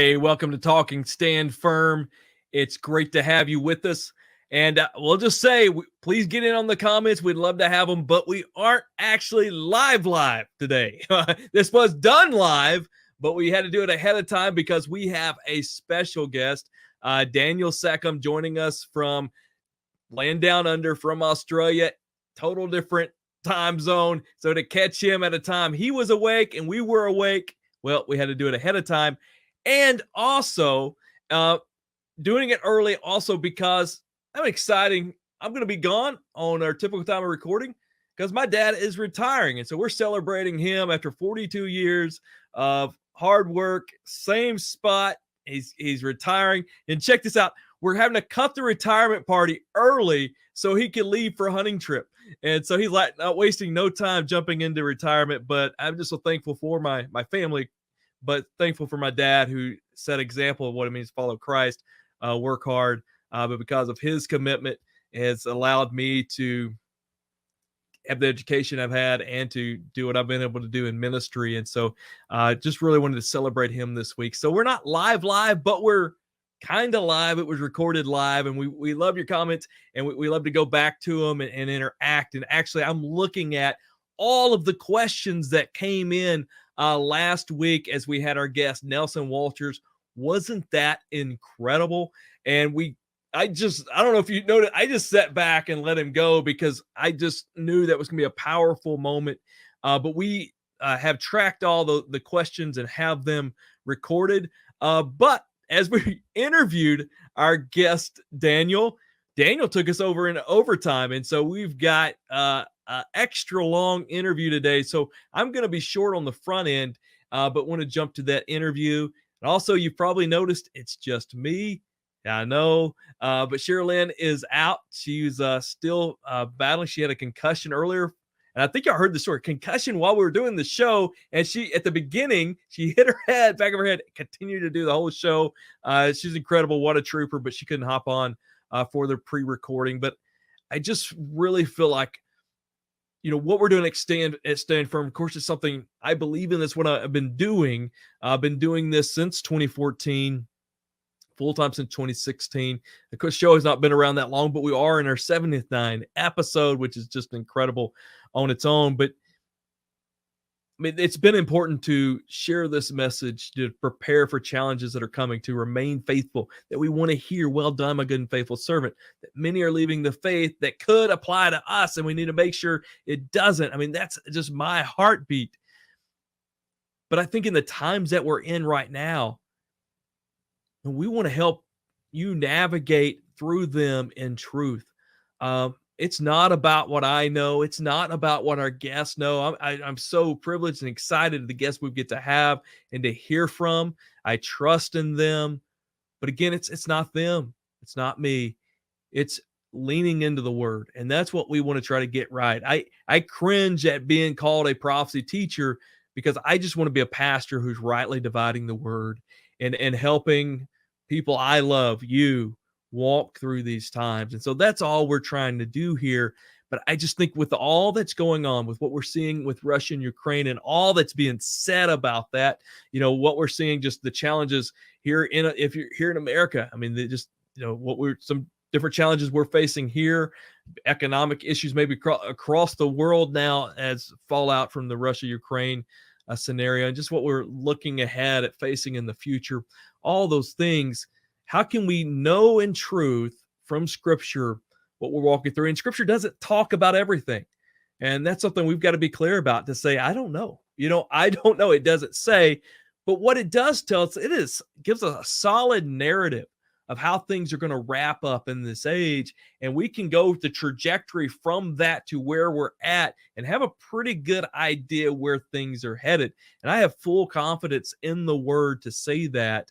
Hey, welcome to Talking Stand Firm. It's great to have you with us. And we'll just say, please get in on the comments. We'd love to have them, but we aren't actually live today. This was done live, but we had to do it ahead of time because we have a special guest, Daniel Secomb, joining us from land down under from Australia, total different time zone. So to catch him at a time he was awake and we were awake, well, we had to do it ahead of time. And also doing it early also because I'm going to be gone on our typical time of recording because my dad is retiring. And so we're celebrating him after 42 years of hard work, same spot. He's retiring. And check this out. We're having to cut the retirement party early so he can leave for a hunting trip. And so he's like not wasting no time jumping into retirement. But I'm just so thankful for my family, but thankful for my dad who set example of what it means to follow Christ, work hard. But because of his commitment, has allowed me to have the education I've had and to do what I've been able to do in ministry. And so just really wanted to celebrate him this week. So we're not live, but we're kind of live. It was recorded live, and we love your comments, and we love to go back to them and interact. And actually, I'm looking at all of the questions that came in last week as we had our guest, Nelson Walters. Wasn't that incredible? And I don't know if you noticed, I just sat back and let him go because I just knew that was going to be a powerful moment. But we have tracked all the questions and have them recorded. But as we interviewed our guest, Daniel took us over in overtime. And so we've got an extra long interview today. So I'm going to be short on the front end, but want to jump to that interview. And also, you've probably noticed it's just me. I know, but Sherilyn is out. She's still battling. She had a concussion earlier. And I think y'all heard the story. Concussion while we were doing the show. And she, at the beginning, she hit her back of her head, continued to do the whole show. She's incredible. What a trooper, but she couldn't hop on for the pre-recording. But I just really feel like, what we're doing at Stand Firm, of course, is something I believe in. That's what I've been doing. I've been doing this since 2014. Full-time since 2016. Of course, the show has not been around that long, but we are in our 79th episode, which is just incredible on its own. But I mean, it's been important to share this message, to prepare for challenges that are coming, to remain faithful, that we want to hear, well done, my good and faithful servant, that many are leaving the faith that could apply to us, and we need to make sure it doesn't. I mean, that's just my heartbeat. But I think in the times that we're in right now, and we want to help you navigate through them in truth. It's not about what I know. It's not about what our guests know. I'm so privileged and excited the guests we get to have and to hear from. I trust in them. But again, it's not them. It's not me. It's leaning into the word. And that's what we want to try to get right. I cringe at being called a prophecy teacher because I just want to be a pastor who's rightly dividing the word and helping people I love, you, walk through these times. And so that's all we're trying to do here. But I just think with all that's going on, with what we're seeing with Russia and Ukraine and all that's being said about that, what we're seeing, just the challenges here if you're here in America, I mean, they just, some different challenges we're facing here, economic issues maybe across the world now as fallout from the Russia-Ukraine scenario, and just what we're looking ahead at facing in the future, all those things. How can we know in truth from Scripture what we're walking through? And Scripture doesn't talk about everything. And that's something we've got to be clear about, to say, I don't know. I don't know. It doesn't say. But what it does tell us, gives us a solid narrative of how things are going to wrap up in this age. And we can go the trajectory from that to where we're at and have a pretty good idea where things are headed. And I have full confidence in the word to say that.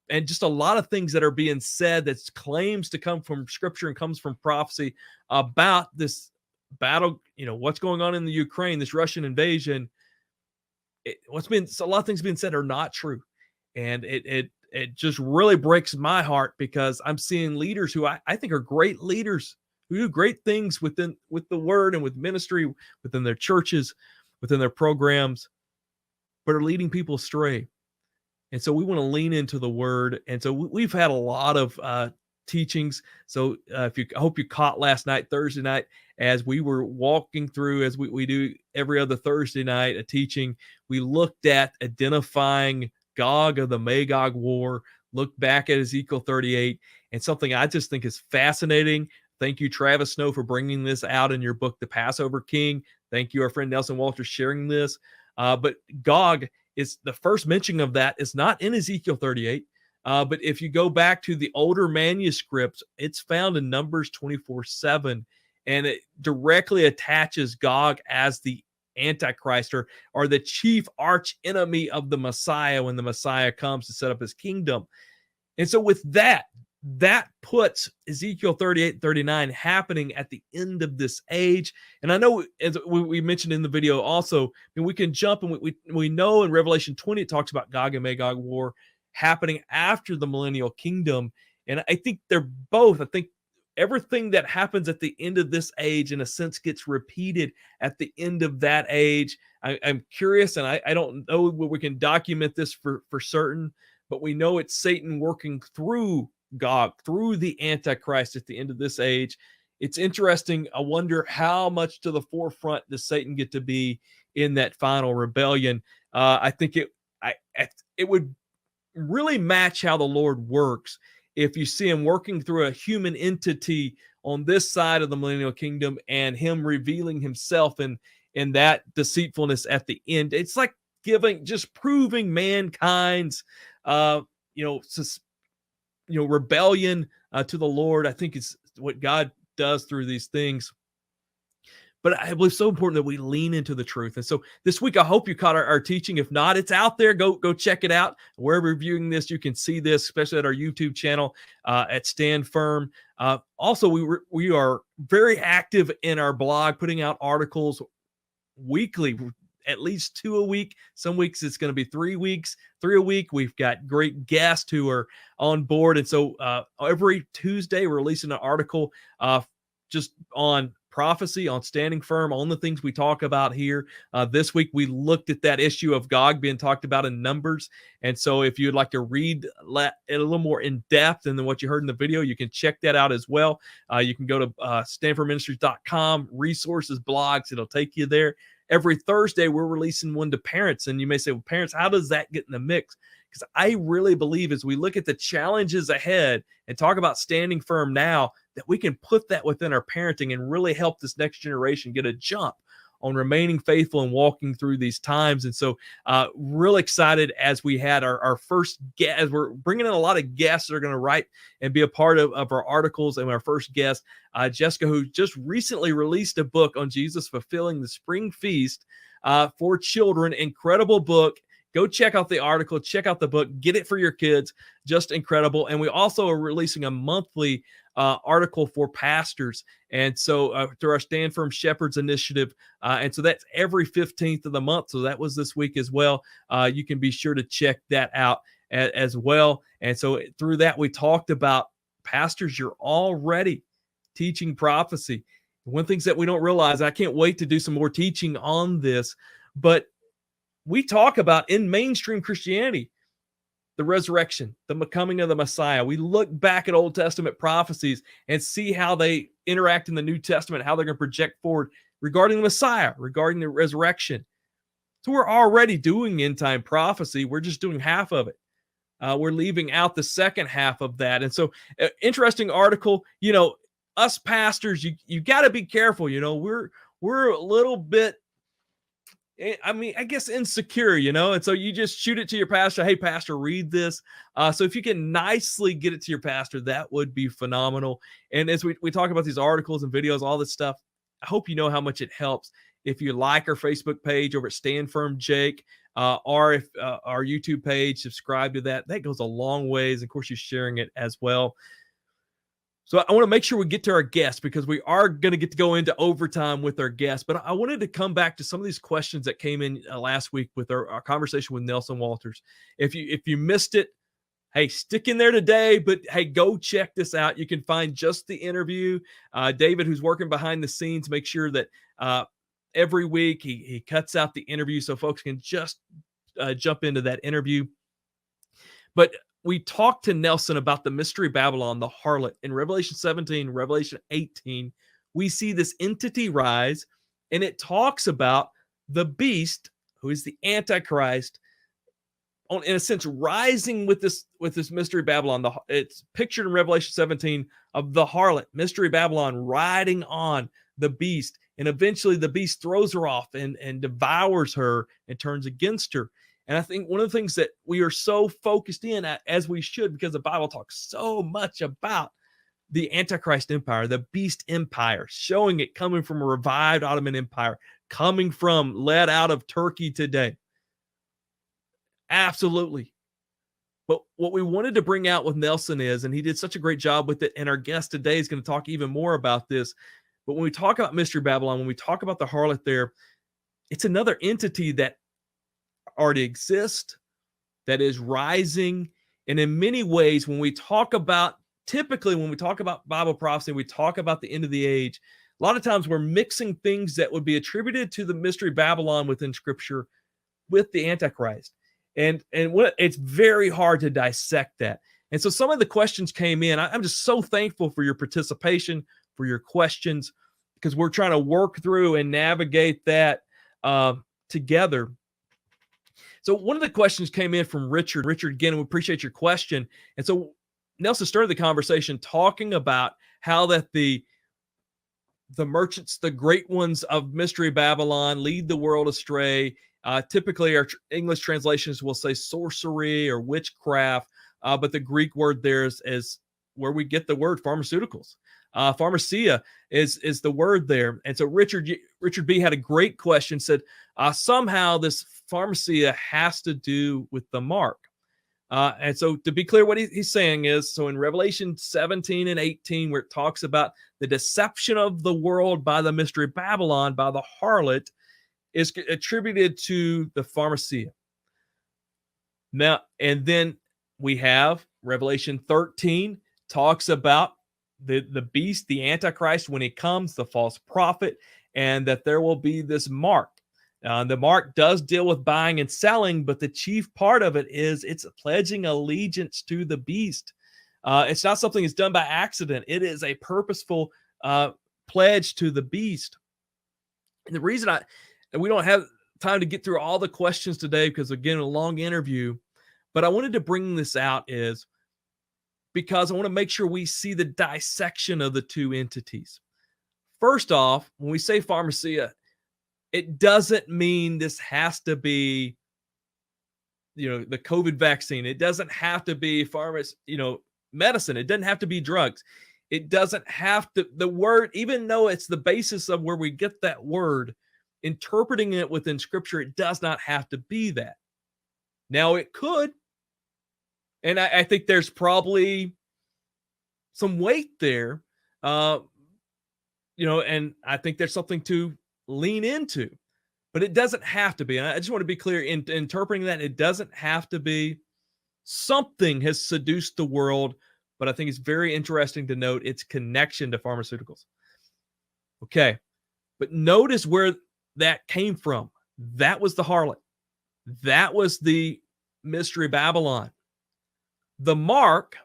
And just a lot of things that are being said that claims to come from Scripture and comes from prophecy about this battle, what's going on in the Ukraine, this Russian invasion. A lot of things being said are not true. And it just really breaks my heart because I'm seeing leaders who I think are great leaders who do great things with the word and with ministry, within their churches, within their programs, but are leading people astray. And so we want to lean into the word. And so we've had a lot of teachings. So I hope you caught last night, Thursday night, as we were walking through, as we do every other Thursday night, a teaching, we looked at identifying Gog of the Magog war, looked back at Ezekiel 38, and something I just think is fascinating. Thank you, Travis Snow, for bringing this out in your book, The Passover King. Thank you, our friend Nelson Walters, sharing this. But Gog is the first mention of that is not in Ezekiel 38. But if you go back to the older manuscripts, it's found in Numbers 24:7, and it directly attaches Gog as the Antichrist or the chief arch enemy of the Messiah when the Messiah comes to set up his kingdom. And so with that puts Ezekiel 38:39 happening at the end of this age. And I know, as we mentioned in the video also, we can jump, and we know in Revelation 20 it talks about Gog and Magog war happening after the millennial kingdom. And I think they're both. I think everything that happens at the end of this age, in a sense, gets repeated at the end of that age. I'm curious, and I don't know where we can document this for certain, but we know it's Satan working through Gog, through the Antichrist at the end of this age. It's interesting. I wonder how much to the forefront does Satan get to be in that final rebellion. I think it would really match how the Lord works if you see him working through a human entity on this side of the millennial kingdom and him revealing himself in that deceitfulness at the end. It's like proving mankind's rebellion to the Lord. I think it's what God does through these things. But I believe it's so important that we lean into the truth. And so this week, I hope you caught our teaching. If not, it's out there. Go check it out. Wherever you're viewing this, you can see this, especially at our YouTube channel at Stand Firm. Also, we are very active in our blog, putting out articles weekly, at least 2 a week. Some weeks it's going to be 3 a week. We've got great guests who are on board. And so every Tuesday, we're releasing an article just on prophecy, on standing firm, on the things we talk about here. This week, we looked at that issue of Gog being talked about in Numbers. And so if you'd like to read it a little more in depth than what you heard in the video, you can check that out as well. You can go to stanfordministries.com, resources, blogs. It'll take you there. Every Thursday, we're releasing one to parents. And you may say, well, parents, how does that get in the mix? Because I really believe as we look at the challenges ahead and talk about standing firm now, that we can put that within our parenting and really help this next generation get a jump on remaining faithful and walking through these times. And so real excited as we had our first guest, as we're bringing in a lot of guests that are going to write and be a part of our articles. And our first guest, Jessica, who just recently released a book on Jesus fulfilling the spring feast for children. Incredible book. Go check out the article, check out the book, get it for your kids. Just incredible. And we also are releasing a monthly article for pastors. And so through our Stand Firm Shepherds initiative. And so that's every 15th of the month. So that was this week as well. You can be sure to check that out as well. And so through that, we talked about pastors, you're already teaching prophecy. One thing that we don't realize, I can't wait to do some more teaching on this, but we talk about in mainstream Christianity, the resurrection, the coming of the Messiah. We look back at Old Testament prophecies and see how they interact in the New Testament, how they're going to project forward regarding the Messiah, regarding the resurrection. So we're already doing end time prophecy. We're just doing half of it. We're leaving out the second half of that. And so interesting article, us pastors, you got to be careful. We're a little bit, I guess insecure, and so you just shoot it to your pastor. Hey, pastor, read this. So if you can nicely get it to your pastor, that would be phenomenal. And as we talk about these articles and videos, all this stuff, I hope you know how much it helps. If you like our Facebook page over at Stand Firm Jake, or if our YouTube page, subscribe to that. That goes a long ways. Of course, you're sharing it as well. So I want to make sure we get to our guests because we are going to get to go into overtime with our guests. But I wanted to come back to some of these questions that came in last week with our conversation with Nelson Walters. If you missed it, hey, stick in there today. But hey, go check this out. You can find just the interview. David, who's working behind the scenes, make sure that every week he cuts out the interview so folks can just jump into that interview. But we talked to Nelson about the mystery Babylon, the harlot. In Revelation 17, Revelation 18, we see this entity rise, and it talks about the beast, who is the Antichrist, in a sense, rising with this mystery Babylon. It's pictured in Revelation 17 of the harlot, mystery Babylon, riding on the beast. And eventually the beast throws her off and devours her and turns against her. And I think one of the things that we are so focused in, as we should, because the Bible talks so much about the Antichrist empire, the beast empire, showing it coming from a revived Ottoman empire, led out of Turkey today. Absolutely. But what we wanted to bring out with Nelson is, and he did such a great job with it, and our guest today is going to talk even more about this. But when we talk about Mystery Babylon, when we talk about the harlot there, it's another entity that already exists, that is rising. And in many ways, typically when we talk about Bible prophecy, we talk about the end of the age, a lot of times we're mixing things that would be attributed to the Mystery Babylon within Scripture with the Antichrist. And it's very hard to dissect that. And so some of the questions came in. I'm just so thankful for your participation, for your questions, because we're trying to work through and navigate that together. So one of the questions came in from Richard. Richard, again, we appreciate your question. And so Nelson started the conversation talking about how that the merchants, the great ones of Mystery Babylon, lead the world astray. Typically, our English translations will say sorcery or witchcraft, but the Greek word there is where we get the word pharmaceuticals. Pharmacia is the word there. And so Richard B had a great question, said, somehow this pharmacia has to do with the mark. And so to be clear, what he's saying is, so in Revelation 17 and 18, where it talks about the deception of the world by the mystery Babylon, by the harlot, is attributed to the pharmacia. Now, and then we have Revelation 13 talks about the beast, the Antichrist, when he comes, the false prophet, and that there will be this mark. The mark does deal with buying and selling, but the chief part of it is it's pledging allegiance to the beast. It's not something that's done by accident. It is a purposeful pledge to the beast. And the reason we don't have time to get through all the questions today, because again, a long interview, but I wanted to bring this out is because I want to make sure we see the dissection of the two entities. First off, when we say pharmacia, it doesn't mean this has to be, the COVID vaccine. It doesn't have to be medicine. It doesn't have to be drugs. It doesn't have to, the word, even though it's the basis of where we get that word, interpreting it within Scripture, it does not have to be that. Now it could, and I think there's probably some weight there, and I think there's something to lean into, but it doesn't have to be. And I just want to be clear in interpreting that it doesn't have to be. Something has seduced the world, but I think it's very interesting to note its connection to pharmaceuticals. Okay, but notice where that came from. That was the harlot. That was the mystery Babylon. The mark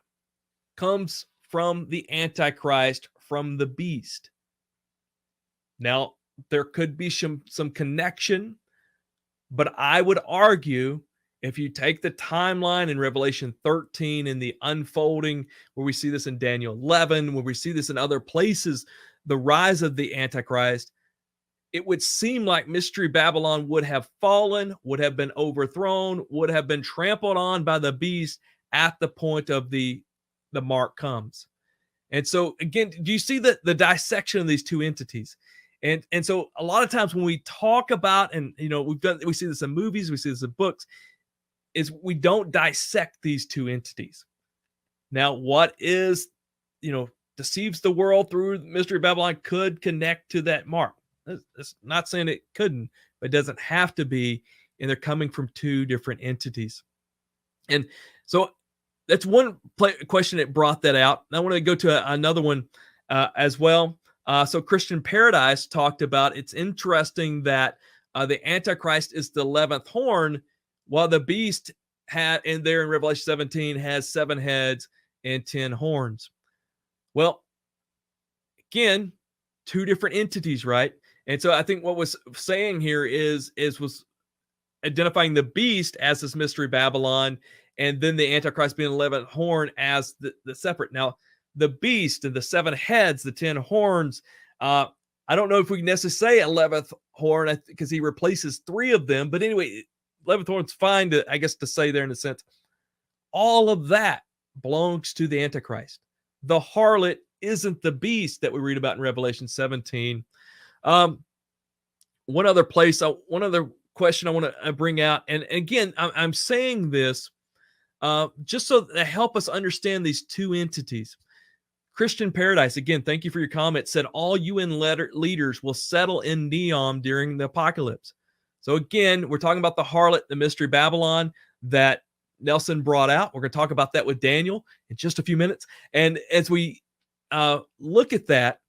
comes from the Antichrist, from the beast. Now, there could be some connection, but I would argue if you take the timeline in Revelation 13 and the unfolding, where we see this in Daniel 11, where we see this in other places, the rise of the Antichrist, it would seem like Mystery Babylon would have fallen, would have been overthrown, would have been trampled on by the beast at the point of the mark comes. And so, again, do you see the dissection of these two entities? And so a lot of times when we talk about, and we see this in movies, we see this in books, is we don't dissect these two entities. Now, what is, deceives the world through Mystery Babylon could connect to that mark. It's not saying it couldn't, but it doesn't have to be, and they're coming from two different entities. And so that's one question that brought that out. I want to go to another one as well. So Christian Paradise talked about, it's interesting that the Antichrist is the 11th horn, while the beast and there in Revelation 17 has 7 heads and 10 horns. Well, again, 2 different entities, right? And so I think what was saying here was identifying the beast as this mystery Babylon, and then the Antichrist being 11th horn as the separate. Now, the beast and the 7 heads, the 10 horns, I don't know if we can necessarily say 11th horn because he replaces 3 of them. But anyway, 11th horn's fine to, I guess, to say there in a sense. All of that belongs to the Antichrist. The harlot isn't the beast that we read about in Revelation 17. One other question I want to bring out, and again, I'm saying this just so to help us understand these 2 entities. Christian Paradise, again, thank you for your comment, said all UN leaders will settle in Neom during the apocalypse. So again, we're talking about the harlot, the mystery Babylon that Nelson brought out. We're going to talk about that with Daniel in just a few minutes. And as we look at that,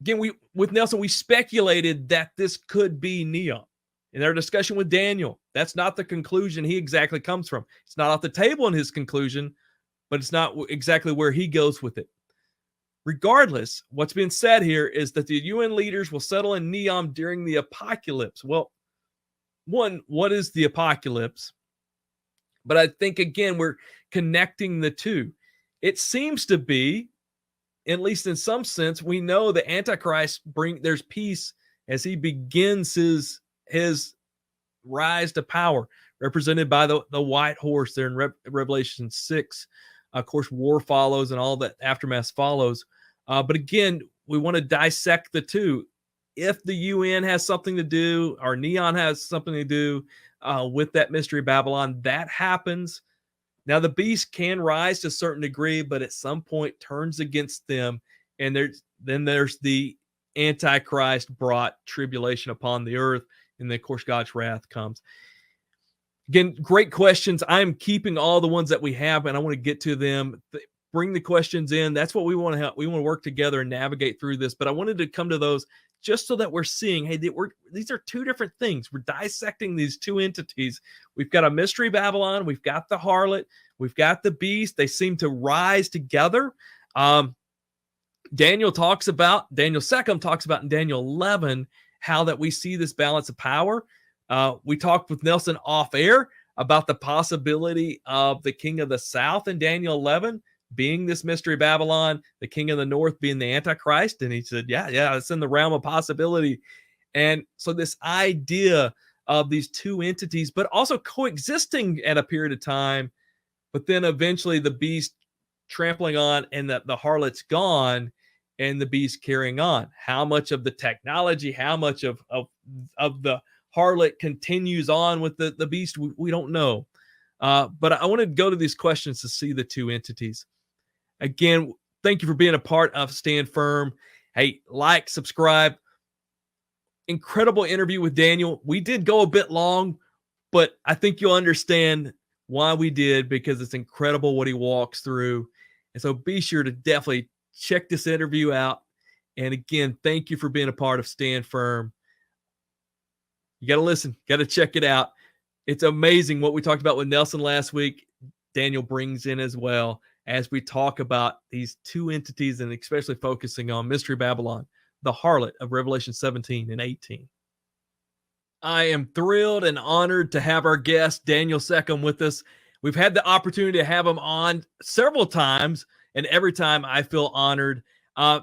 again, with Nelson, we speculated that this could be Neom. In our discussion with Daniel, that's not the conclusion he exactly comes from. It's not off the table in his conclusion, but it's not exactly where he goes with it. Regardless, what's being said here is that the UN leaders will settle in Neom during the apocalypse. Well, one, what is the apocalypse? But I think, again, we're connecting the 2. It seems to be, at least in some sense, we know the Antichrist there's peace as he begins his rise to power, represented by the white horse there in Revelation 6. Of course, war follows and all that aftermath follows. But again, we want to dissect the 2. If the UN has something to do, or Neon has something to do with that mystery Babylon, that happens. Now, the beast can rise to a certain degree, but at some point turns against them. And there's the Antichrist brought tribulation upon the earth. And then, of course, God's wrath comes. Again, great questions. I'm keeping all the ones that we have, and I want to get to them. Bring the questions in. That's what we want to help. We want to work together and navigate through this. But I wanted to come to those just so that we're seeing, hey, these are 2 different things. We're dissecting these 2 entities. We've got a mystery Babylon. We've got the harlot. We've got the beast. They seem to rise together. Daniel Secomb talks about in Daniel 11 how that we see this balance of power. We talked with Nelson off air about the possibility of the king of the south in Daniel 11 being this mystery Babylon, the king of the north being the Antichrist. And he said, yeah, it's in the realm of possibility. And so this idea of these 2 entities, but also coexisting at a period of time, but then eventually the beast trampling on and the harlot's gone and the beast carrying on. How much of the technology, how much of the harlot continues on with the beast, we don't know. But I want to go to these questions to see the 2 entities. Again, thank you for being a part of Stand Firm. Hey, like, subscribe. Incredible interview with Daniel. We did go a bit long, but I think you'll understand why we did, because it's incredible what he walks through. And so be sure to definitely check this interview out. And again, thank you for being a part of Stand Firm. You got to listen, got to check it out. It's amazing what we talked about with Nelson last week. Daniel brings in as well as we talk about these 2 entities, and especially focusing on Mystery Babylon, the harlot of Revelation 17 and 18. I am thrilled and honored to have our guest, Daniel Secomb, with us. We've had the opportunity to have him on several times, and every time I feel honored.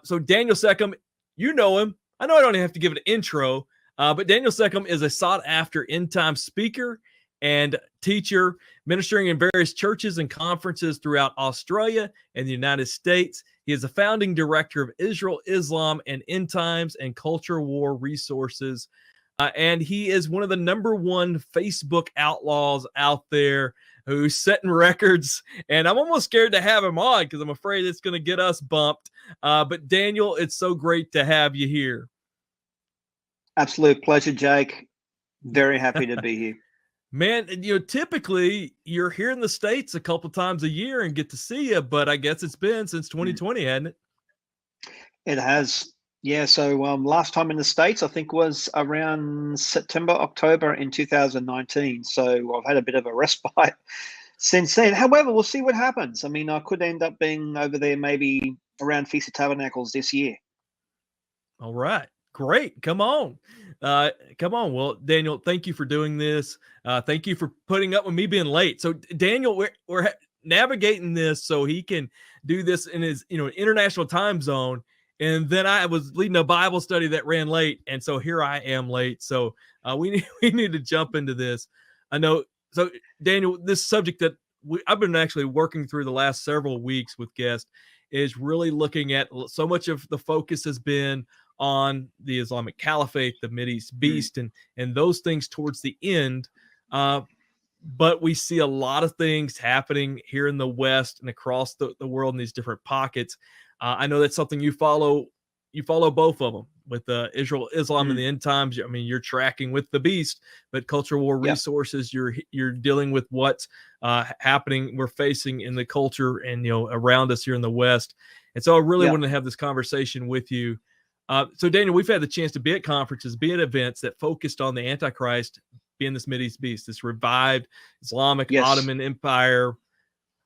So Daniel Secomb, you know him. I know I don't have to give an intro, but Daniel Secomb is a sought-after end-time speaker and teacher, ministering in various churches and conferences throughout Australia and the United States. He is the founding director of Israel, Islam, and End Times and Culture War Resources. And he is one of the #1 Facebook outlaws out there who's setting records. And I'm almost scared to have him on because I'm afraid it's going to get us bumped. But Daniel, it's so great to have you here. Absolute pleasure, Jake. Very happy to be here. Man, typically you're here in the States a couple times a year and get to see you, but I guess it's been since 2020, hasn't it? It has. Yeah, so last time in the States, I think was around September, October in 2019. So I've had a bit of a respite since then. However, we'll see what happens. I mean, I could end up being over there maybe around Feast of Tabernacles this year. All right. Great. Come on. Come on. Well, Daniel, thank you for doing this. Thank you for putting up with me being late. So, Daniel, we're navigating this so he can do this in his international time zone. And then I was leading a Bible study that ran late, and so here I am late. So we need to jump into this. I know. So, Daniel, this subject that I've been actually working through the last several weeks with guests is really looking at, so much of the focus has been on the Islamic Caliphate, the Mideast beast, and those things towards the end. But we see a lot of things happening here in the West and across the world in these different pockets. I know that's something you follow. You follow both of them with Israel, Islam, and the end times. I mean, you're tracking with the beast, but culture war resources. You're dealing with what's happening. We're facing in the culture and around us here in the West. And so I really wanted to have this conversation with you. So Daniel, we've had the chance to be at conferences, be at events that focused on the Antichrist being this Mideast beast, this revived Islamic Ottoman Empire.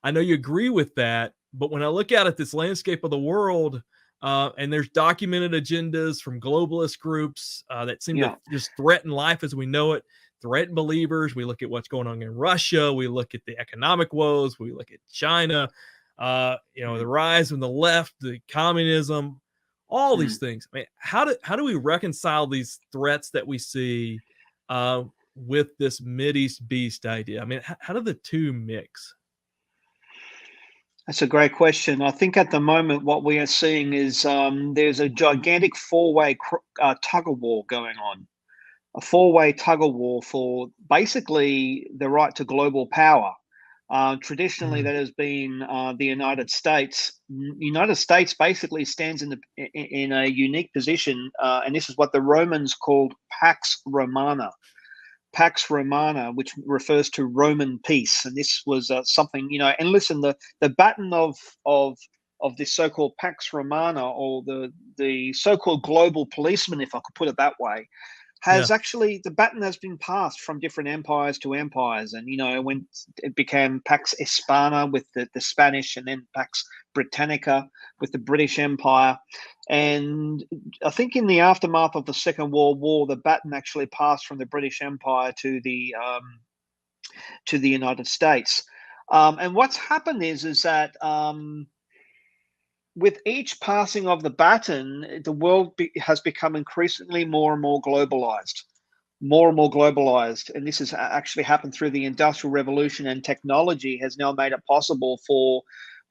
I know you agree with that, but when I look out at this landscape of the world, and there's documented agendas from globalist groups that seem to just threaten life as we know it, threaten believers. We look at what's going on in Russia. We look at the economic woes. We look at China, the rise of the left, the communism, all these things. I mean, how do we reconcile these threats that we see with this Mideast beast idea? I mean, how do the two mix? That's a great question. I think at the moment what we are seeing is there's a gigantic four-way tug of war going on. A four-way tug of war for basically the right to global power. Traditionally, that has been the United States. United States basically stands in a unique position, and this is what the Romans called Pax Romana. Pax Romana, which refers to Roman peace, and this was something, And listen, the baton of this so-called Pax Romana, or the so-called global policeman, if I could put it that way, has actually, the baton has been passed from different empires to empires. And, when it became Pax Hispana with the Spanish, and then Pax Britannica with the British Empire. And I think in the aftermath of the Second World War, the baton actually passed from the British Empire to the United States. And what's happened is that with each passing of the baton, the world has become increasingly more and more globalized, And this has actually happened through the Industrial Revolution, and technology has now made it possible for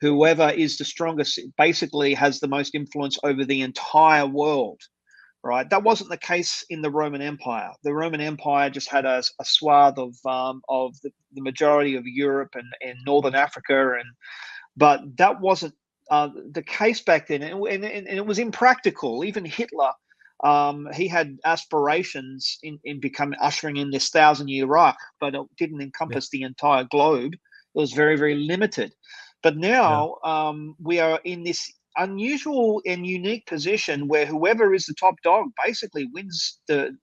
whoever is the strongest, basically has the most influence over the entire world, right? That wasn't the case in the Roman Empire. The Roman Empire just had a swath of the majority of Europe and Northern Africa, but that wasn't the case back then, and it was impractical. Even Hitler, he had aspirations in ushering in this 1,000-year Reich, but it didn't encompass the entire globe. It was very, very limited. But now we are in this unusual and unique position where whoever is the top dog basically wins the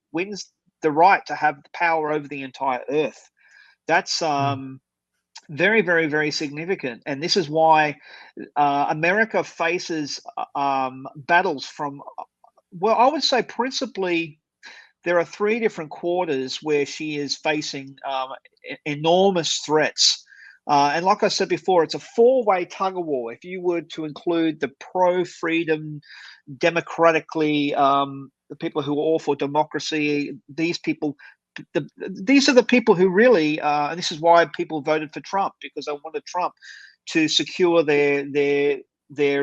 right to have the power over the entire earth. That's very, very, very significant. And this is why America faces battles from, well, I would say principally there are three different quarters where she is facing enormous threats. And like I said before, it's a four-way tug of war. If you were to include the pro-freedom, democratically, the people who are all for democracy, these people, these are the people who really, and this is why people voted for Trump, because they wanted Trump to secure their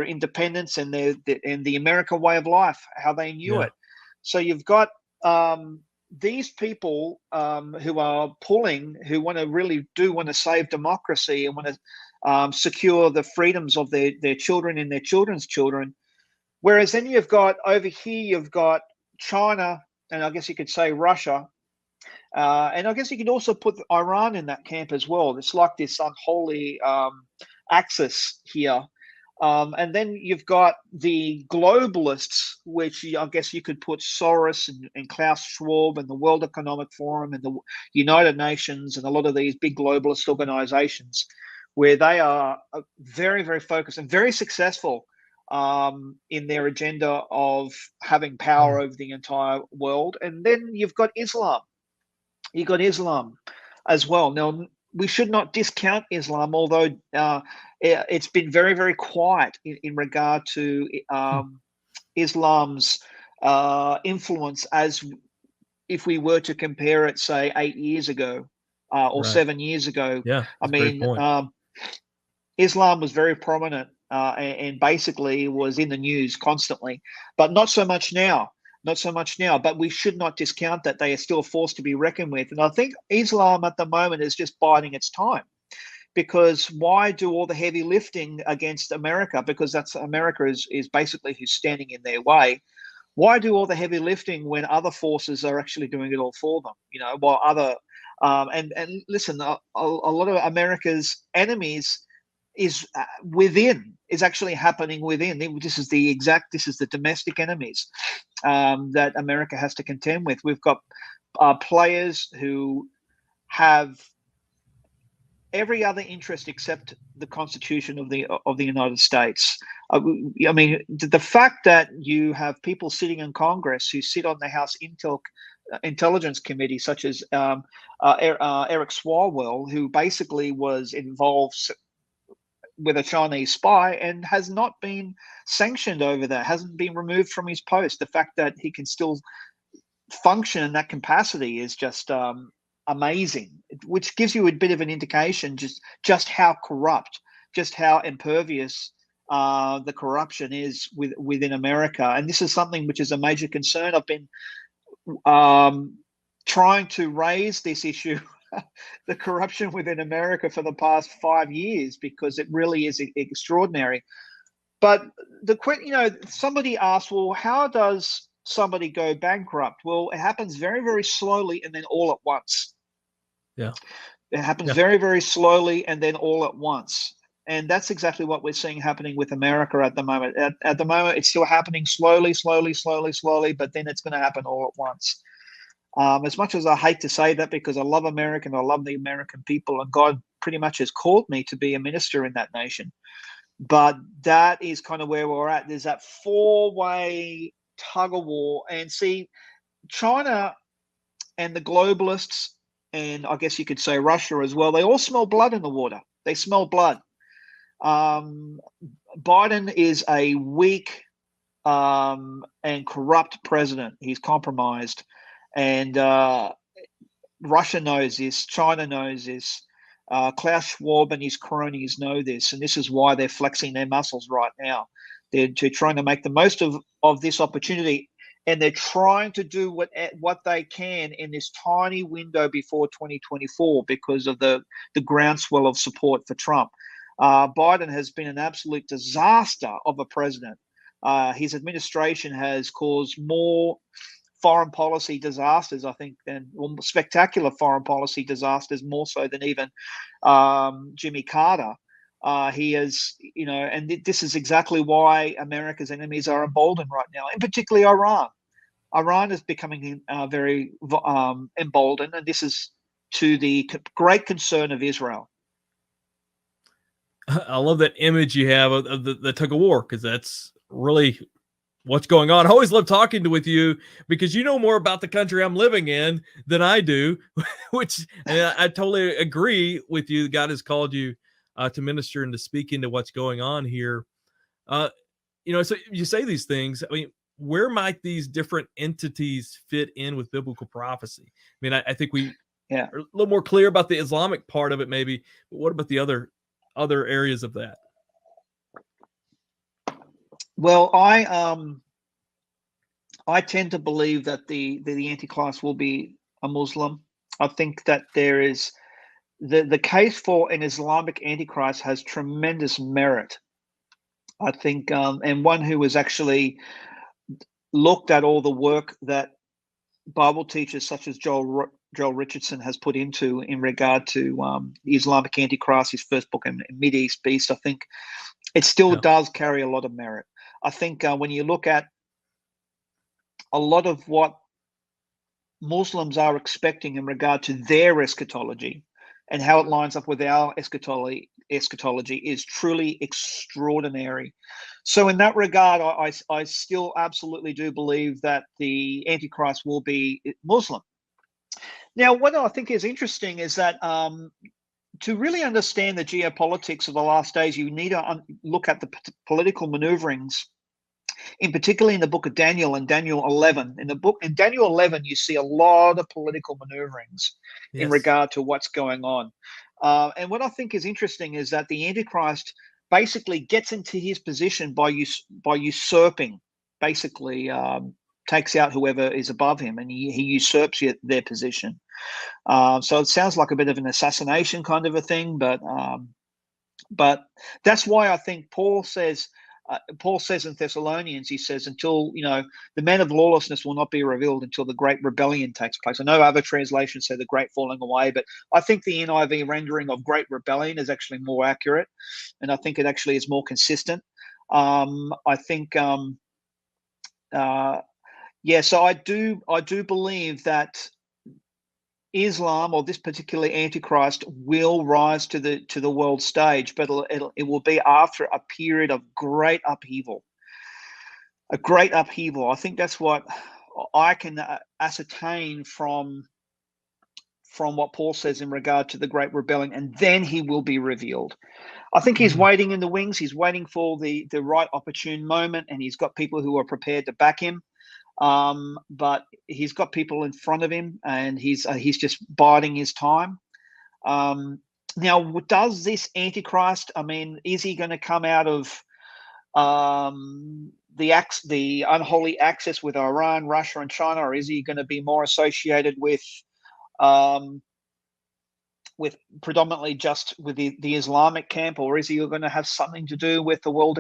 independence and the American way of life, how they knew it. So you've got these people who are who want to save democracy and want to secure the freedoms of their children and their children's children. Whereas then over here, you've got China, and I guess you could say Russia. And I guess you could also put Iran in that camp as well. It's like this unholy axis here. And then you've got the globalists, which I guess you could put Soros and Klaus Schwab and the World Economic Forum and the United Nations and a lot of these big globalist organizations, where they are very, very focused and very successful in their agenda of having power over the entire world. And then you've got Islam. You've got Islam as well. Now, we should not discount Islam, although it's been very, very quiet in regard to Islam's influence, as if we were to compare it, say, 8 years ago or 7 years ago. Yeah, I mean, Islam was very prominent and basically was in the news constantly, but not so much now. Not so much now, but we should not discount that they are still a force to be reckoned with. And I think Islam at the moment is just biding its time, because why do all the heavy lifting against America? Because that's America is basically who's standing in their way. Why do all the heavy lifting when other forces are actually doing it all for them? You know, while other and listen, a lot of America's enemies is actually happening within. This is the domestic enemies that America has to contend with. We've got players who have every other interest except the Constitution of the United States. I mean, the fact that you have people sitting in Congress who sit on the House Intelligence Committee, such as Eric Swalwell, who basically was involved with a Chinese spy and has not been sanctioned over that, hasn't been removed from his post. The fact that he can still function in that capacity is just amazing, which gives you a bit of an indication just how corrupt, just how impervious the corruption is within America. And this is something which is a major concern. I've been trying to raise this issue, the corruption within America, for the past 5 years, because it really is extraordinary. But somebody asked, well, how does somebody go bankrupt? Well, it happens very, very slowly and then all at once. Yeah. It happens very, very slowly and then all at once. And that's exactly what we're seeing happening with America at the moment. At the moment, it's still happening slowly, but then it's going to happen all at once. As much as I hate to say that, because I love America and I love the American people, and God pretty much has called me to be a minister in that nation. But that is kind of where we're at. There's that four-way tug of war. And see, China and the globalists, and I guess you could say Russia as well, they all smell blood in the water. They smell blood. Biden is a weak and corrupt president. He's compromised. And Russia knows this. China knows this. Klaus Schwab and his cronies know this. And this is why they're flexing their muscles right now. They're trying to make the most of this opportunity. And they're trying to do what they can in this tiny window before 2024 because of the groundswell of support for Trump. Biden has been an absolute disaster of a president. His administration has caused more foreign policy disasters, I think, spectacular foreign policy disasters, more so than even Jimmy Carter. He is, and this is exactly why America's enemies are emboldened right now, and particularly Iran. Iran is becoming very emboldened, and this is to the great concern of Israel. I love that image you have of the tug of war, because that's really what's going on. I always love talking with you because you know more about the country I'm living in than I do, which I totally agree with you. God has called you to minister and to speak into what's going on here. So you say these things. I mean, where might these different entities fit in with biblical prophecy? I mean, I think we are a little more clear about the Islamic part of it, maybe, but what about the other areas of that? Well, I tend to believe that the Antichrist will be a Muslim. I think that there is the case for an Islamic Antichrist has tremendous merit. I think, and one who has actually looked at all the work that Bible teachers such as Joel Richardson has put into in regard to the Islamic Antichrist, his first book, and Mideast Beast, I think it still does carry a lot of merit. I think when you look at a lot of what Muslims are expecting in regard to their eschatology and how it lines up with our eschatology is truly extraordinary. So in that regard, I still absolutely do believe that the Antichrist will be Muslim. Now, what I think is interesting is that to really understand the geopolitics of the last days, you need to look at the political maneuverings, in particularly in the book of Daniel and Daniel 11. In Daniel 11, you see a lot of political maneuverings in regard to what's going on. And what I think is interesting is that the Antichrist basically gets into his position by usurping, basically takes out whoever is above him, and he usurps their position. So it sounds like a bit of an assassination kind of a thing, but that's why I think Paul says in Thessalonians, he says, until, the man of lawlessness will not be revealed until the great rebellion takes place. I know other translations say the great falling away, but I think the NIV rendering of great rebellion is actually more accurate, and I think it actually is more consistent. I think, so I do believe that Islam, or this particular Antichrist, will rise to the world stage, but it will be after a period of great upheaval. A great upheaval. I think that's what I can ascertain from what Paul says in regard to the great rebellion, and then he will be revealed. I think he's waiting in the wings. He's waiting for the right opportune moment, and he's got people who are prepared to back him. But he's got people in front of him, and he's just biding his time. Now, does this Antichrist, is he going to come out of the unholy axis with Iran, Russia, and China, or is he going to be more associated with predominantly just with the Islamic camp, or is he going to have something to do with the World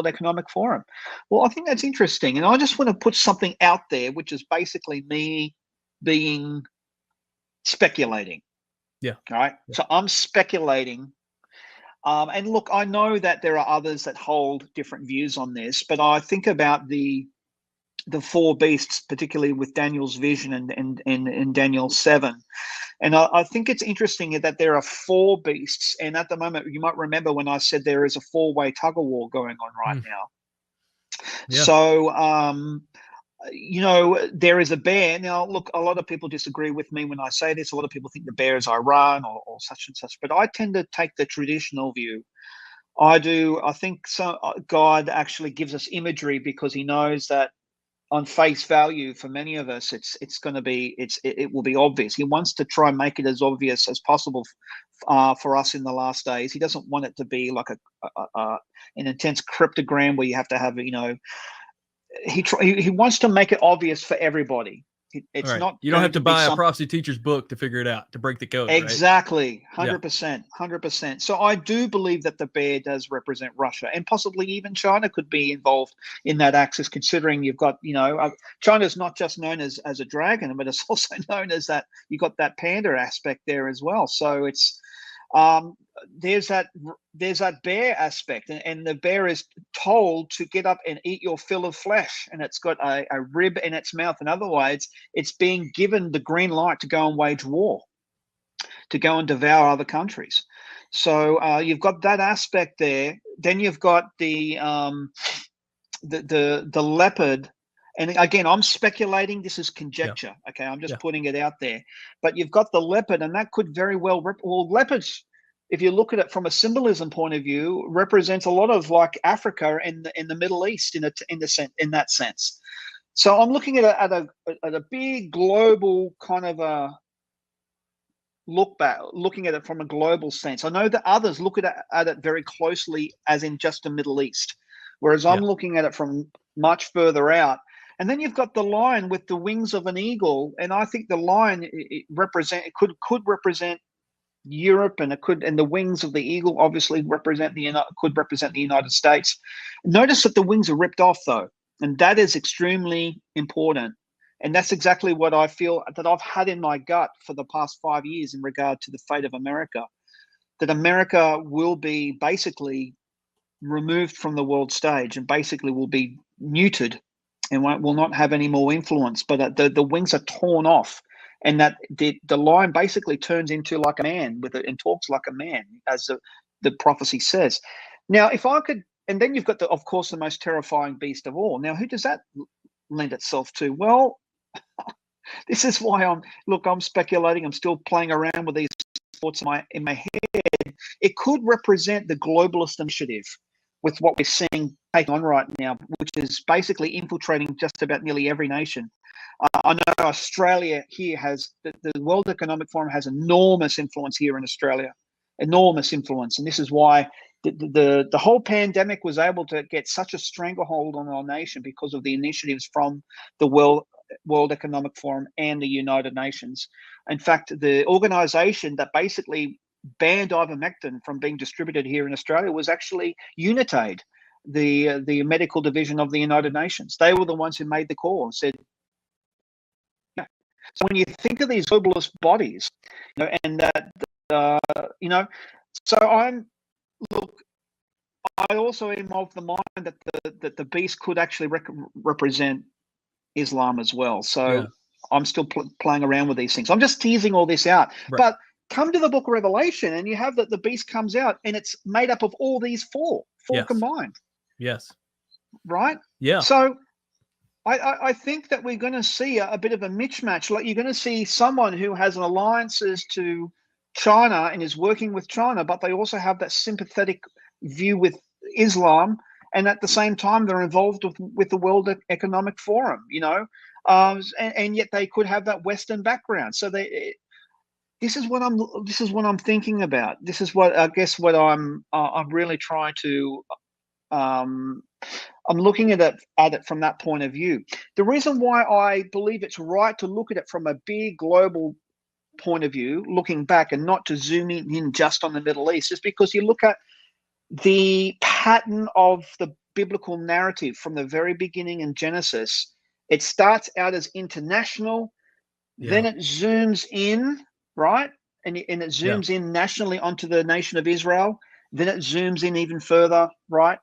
Economic Forum? Well, I think that's interesting, and I just want to put something out there, which is basically me being speculating. Yeah. All right. Yeah. So I'm speculating, and look, I know that there are others that hold different views on this, but I think about the four beasts, particularly with Daniel's vision and Daniel 7. And I think it's interesting that there are four beasts. And at the moment, you might remember when I said there is a four-way tug-of-war going on right now. Yeah. So, there is a bear. Now, look, a lot of people disagree with me when I say this. A lot of people think the bear is Iran or such and such. But I tend to take the traditional view. I do. I think God actually gives us imagery because he knows that on face value, for many of us, it will be obvious. He wants to try and make it as obvious as possible for us in the last days. He doesn't want it to be like an intense cryptogram where you have to have, he wants to make it obvious for everybody. It's not. You don't have to buy a prophecy teacher's book to figure it out, to break the code. Exactly. 100%. 100%. So I do believe that the bear does represent Russia, and possibly even China could be involved in that axis, considering you've got, China's not just known as a dragon, but it's also known as that you've got that panda aspect there as well. So it's, there's that bear aspect, and the bear is told to get up and eat your fill of flesh, and it's got a rib in its mouth. In other words, it's being given the green light to go and wage war, to go and devour other countries. So you've got that aspect there. Then you've got the leopard. And again, I'm speculating. This is conjecture. Yeah. Okay, I'm just putting it out there. But you've got the leopard, and that could very well leopards, if you look at it from a symbolism point of view, represents a lot of like Africa and in the Middle East in that sense. So I'm looking at a big global kind of a looking at it from a global sense. I know that others look at it very closely, as in just the Middle East, whereas I'm looking at it from much further out. And then you've got the lion with the wings of an eagle, and I think the lion could represent Europe, and the wings of the eagle obviously could represent the United States. Notice that the wings are ripped off though, and that is extremely important And that's exactly what I feel that I've had in my gut for the past 5 years in regard to the fate of America, that America will be basically removed from the world stage and basically will be neutered and will not have any more influence, but the wings are torn off, and that the lion basically turns into like a man and talks like a man, as the prophecy says. Now, if I could, and then you've got of course, the most terrifying beast of all. Now, who does that lend itself to? Well, this is why I'm speculating. I'm still playing around with these thoughts in my head. It could represent the globalist initiative with what we're seeing taking on right now, which is basically infiltrating just about nearly every nation. I know Australia here has, the World Economic Forum has enormous influence here in Australia, enormous influence. And this is why the whole pandemic was able to get such a stranglehold on our nation, because of the initiatives from the World Economic Forum and the United Nations. In fact, the organization that basically banned ivermectin from being distributed here in Australia was actually UNITAID, the medical division of the United Nations. They were the ones who made the call and said, yeah. So when you think of these globalist bodies, and that, so I also am of the mind that the beast could actually represent Islam as well. So yeah. I'm still playing around with these things. I'm just teasing all this out. Right. But come to the book of Revelation, and you have that the beast comes out, and it's made up of all these four yes. combined. Yes. Right? Yeah. So I think that we're going to see a bit of a mismatch. Like, you're going to see someone who has an alliances to China and is working with China, but they also have that sympathetic view with Islam, and at the same time they're involved with the World Economic Forum, and yet they could have that Western background. So this is what I'm thinking about. This is what I guess what I'm really trying to I'm looking at it from that point of view. The reason why I believe it's right to look at it from a big global point of view, looking back, and not to zoom in just on the Middle East, is because you look at the pattern of the biblical narrative from the very beginning in Genesis. It starts out as international, then it zooms in, right? And it zooms in nationally onto the nation of Israel. Then it zooms in even further, right?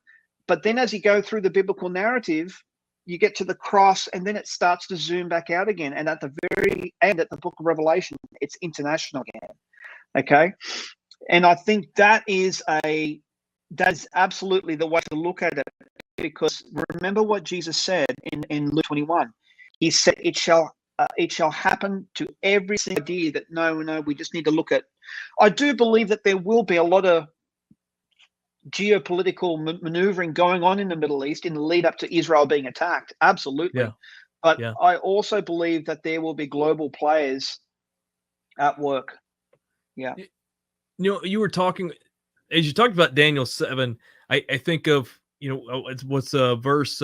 But then as you go through the biblical narrative, you get to the cross, and then it starts to zoom back out again. And at the very end, at the book of Revelation, it's international again. Okay? And I think that is absolutely the way to look at it, because remember what Jesus said in Luke 21. He said, it shall happen to every single idea that no, we just need to look at. I do believe that there will be a lot of geopolitical maneuvering going on in the Middle East in the lead up to Israel being attacked. Absolutely. Yeah. But I also believe that there will be global players at work. Yeah. You were talking, as you talked about Daniel 7, I think of, what's verse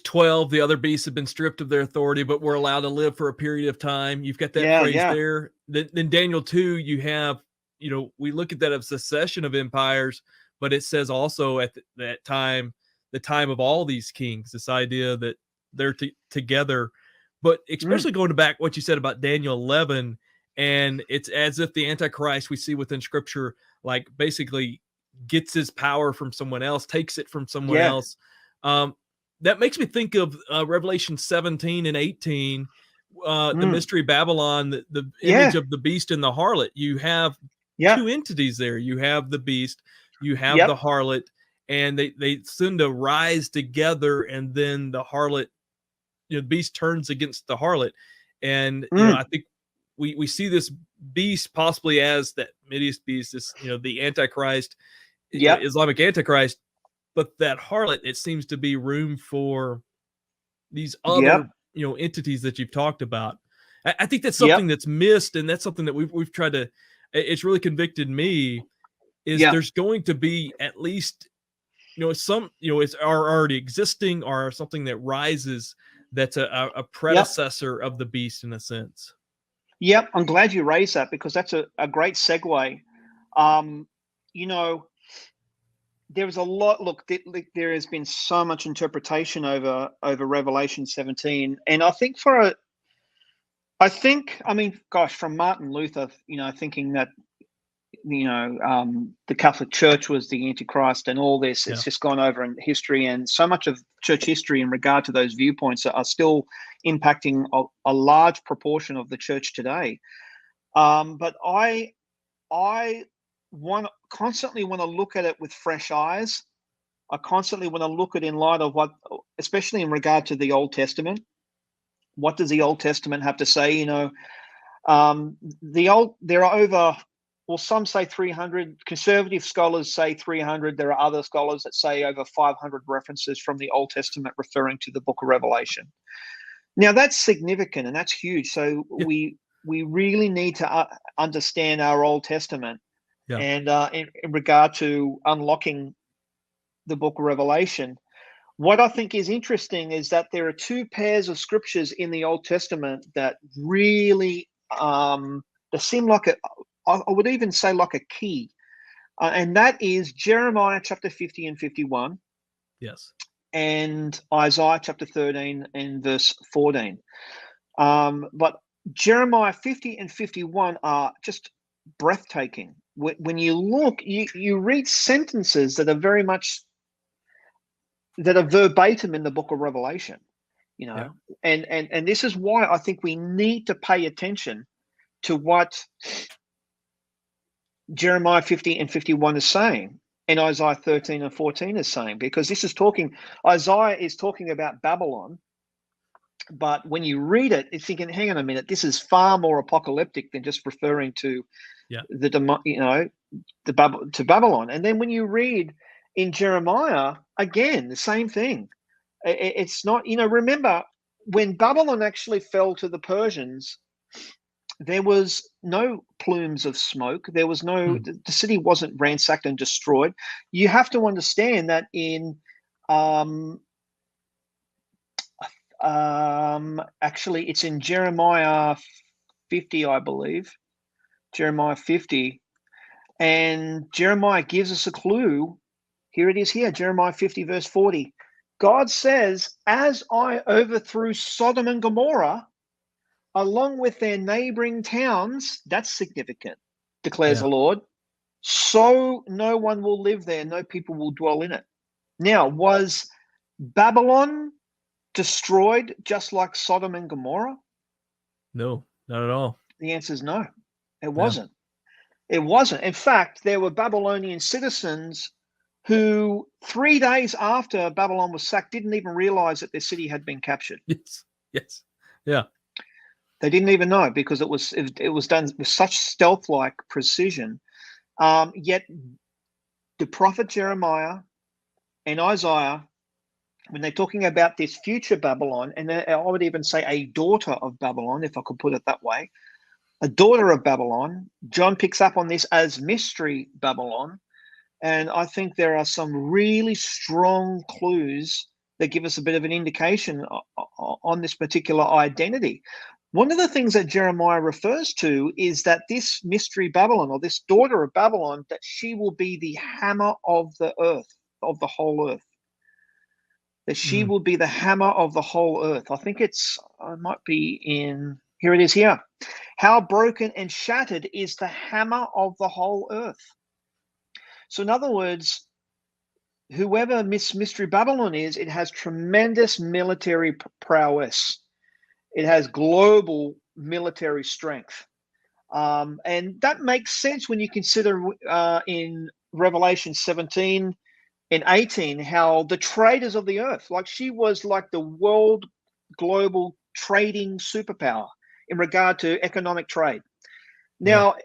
12, the other beasts have been stripped of their authority, but were allowed to live for a period of time. You've got that phrase there. Then Daniel 2, you have, we look at that as succession of empires, but it says also at that time, the time of all these kings, this idea that they're together. But especially going back what you said about Daniel 11, and it's as if the Antichrist we see within Scripture, like basically gets his power from someone else, takes it from someone else. That makes me think of Revelation 17 and 18, the mystery Babylon, the image of the beast and the harlot. You have two entities there. You have the beast, you have the harlot, and they seem to rise together, and then the harlot, the beast turns against the harlot. And I think we see this beast possibly as that Mideast beast, this the Antichrist, Islamic Antichrist. But that harlot, it seems to be room for these other entities that you've talked about. I think that's something that's missed, and that's something that we've tried to. It's really convicted me. Is there's going to be at least some it's already existing, or something that rises that's a predecessor of the beast in a sense. Yep, I'm glad you raised that, because that's a great segue. there's a lot. Look, there has been so much interpretation over Revelation 17, and I think I mean, gosh, from Martin Luther, thinking that the Catholic Church was the Antichrist and all this. It's just gone over in history, and so much of church history in regard to those viewpoints are still impacting a large proportion of the church today. But I constantly want to look at it with fresh eyes. I constantly want to look at it in light of especially in regard to the Old Testament. What does the Old Testament have to say? There are over, well, some say 300. Conservative scholars say 300. There are other scholars that say over 500 references from the Old Testament referring to the book of Revelation. Now, that's significant and that's huge. So we really need to understand our Old Testament and in regard to unlocking the book of Revelation. What I think is interesting is that there are two pairs of scriptures in the Old Testament that really they seem like I would even say like a key, and that is Jeremiah chapter 50 and 51. Yes. And Isaiah chapter 13 and verse 14. But Jeremiah 50 and 51 are just breathtaking. When you look, you read sentences that are very much, that are verbatim in the book of Revelation, and this is why I think we need to pay attention to what Jeremiah 50 and 51 is saying, and Isaiah 13 and 14 is saying, because Isaiah is talking about Babylon, but when you read it, it's thinking, hang on a minute, this is far more apocalyptic than just referring to to Babylon. And then when you read in Jeremiah, again, the same thing. It's not, remember when Babylon actually fell to the Persians, there was no plumes of smoke. There was no, the city wasn't ransacked and destroyed. You have to understand that in, actually it's in Jeremiah 50, I believe, Jeremiah 50. And Jeremiah gives us a clue. Here it is here, Jeremiah 50 verse 40. God says, as I overthrew Sodom and Gomorrah, along with their neighboring towns, that's significant, declares the Lord, so no one will live there, no people will dwell in it. Now, was Babylon destroyed just like Sodom and Gomorrah? No, not at all. The answer is no, it wasn't. It wasn't. In fact, there were Babylonian citizens who 3 days after Babylon was sacked didn't even realize that their city had been captured. Yes. Yeah. They didn't even know, because it was done with such stealth-like precision. Yet the prophet Jeremiah and Isaiah, when they're talking about this future Babylon, and I would even say a daughter of Babylon, if I could put it that way, a daughter of Babylon, John picks up on this as mystery Babylon. And I think there are some really strong clues that give us a bit of an indication on this particular identity. One of the things that Jeremiah refers to is that this mystery Babylon, or this daughter of Babylon, that she will be the hammer of the earth, of the whole earth. That she will be the hammer of the whole earth. I think it might be in, here it is here. How broken and shattered is the hammer of the whole earth. So in other words, whoever Mystery Babylon is, it has tremendous military prowess. It has global military strength. And that makes sense when you consider in Revelation 17 and 18, how the traders of the earth, like she was like the world global trading superpower in regard to economic trade. Now,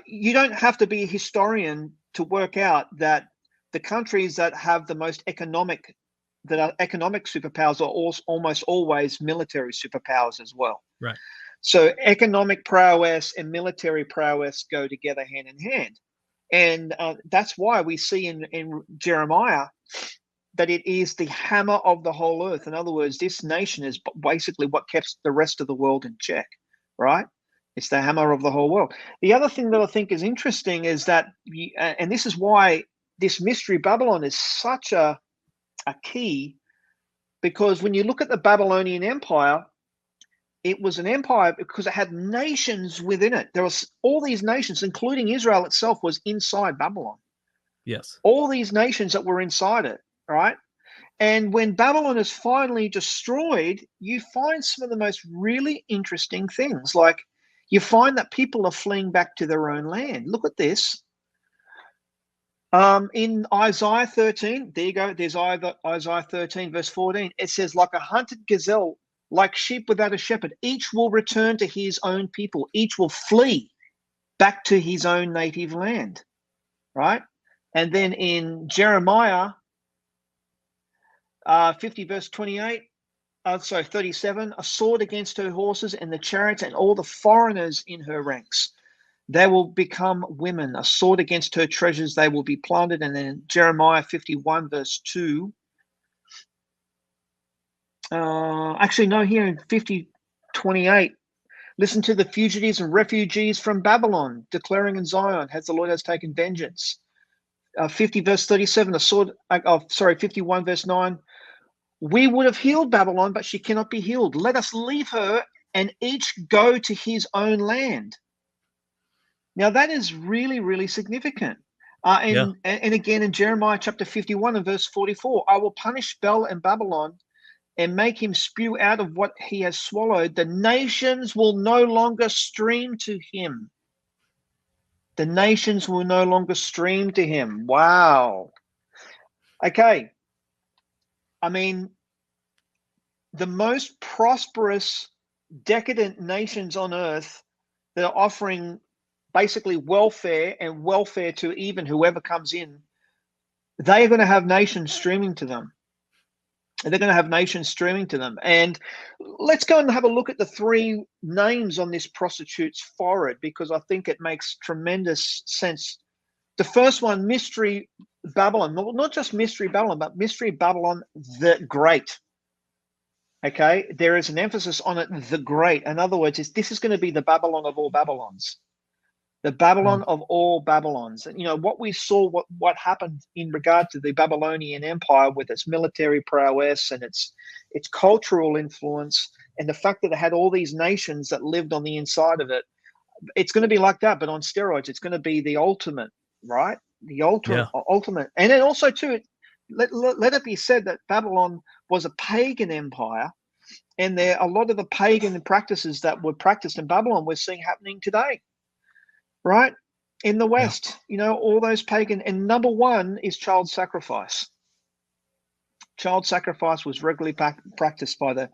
you don't have to be a historian to work out that the countries that have the most economic superpowers are almost always military superpowers as well. Right. So economic prowess and military prowess go together hand in hand. And that's why we see in Jeremiah that it is the hammer of the whole earth. In other words, this nation is basically what kept the rest of the world in check, right? It's the hammer of the whole world. The other thing that I think is interesting is that, and this is why this mystery Babylon is such a key, because when you look at the Babylonian Empire, it was an empire because it had nations within it. There was all these nations, including Israel itself, was inside Babylon. Yes. All these nations that were inside it, right? And when Babylon is finally destroyed, you find some of the most really interesting things. Like, you find that people are fleeing back to their own land. Look at this. In Isaiah 13, there you go. There's Isaiah 13, verse 14. It says, like a hunted gazelle, like sheep without a shepherd, each will return to his own people. Each will flee back to his own native land, right? And then in Jeremiah 50, verse 28, 37, a sword against her horses and the chariots and all the foreigners in her ranks. They will become women. A sword against her treasures, they will be plundered. And then Jeremiah 51, verse 2. Actually, no, here in 50:28, listen to the fugitives and refugees from Babylon, declaring in Zion, as the Lord has taken vengeance. 50, verse 37, 51, verse 9. We would have healed Babylon, but she cannot be healed. Let us leave her and each go to his own land. Now, that is really, really significant. And again, in Jeremiah chapter 51 and verse 44, I will punish Bel and Babylon and make him spew out of what he has swallowed. The nations will no longer stream to him. The nations will no longer stream to him. Wow. Okay. I mean, the most prosperous, decadent nations on earth that are offering basically welfare and welfare to even whoever comes in, they are going to have nations streaming to them. They're going to have nations streaming to them. And let's go and have a look at the three names on this prostitute's forehead, because I think it makes tremendous sense. The first one, Mystery Babylon, not just Mystery Babylon, but Mystery Babylon the Great. Okay, there is an emphasis on it, the Great. In other words, this is going to be the Babylon of all Babylons. The Babylon of all Babylons. And, you know, what we saw, what happened in regard to the Babylonian Empire with its military prowess and its cultural influence, and the fact that it had all these nations that lived on the inside of it, it's going to be like that, but on steroids. It's going to be the ultimate, right? The ultimate. And then also, too, let it be said that Babylon was a pagan empire, and a lot of the pagan practices that were practiced in Babylon we're seeing happening today. Right? In the West, you know, all those pagan, and number one is child sacrifice. Child sacrifice was regularly practiced by the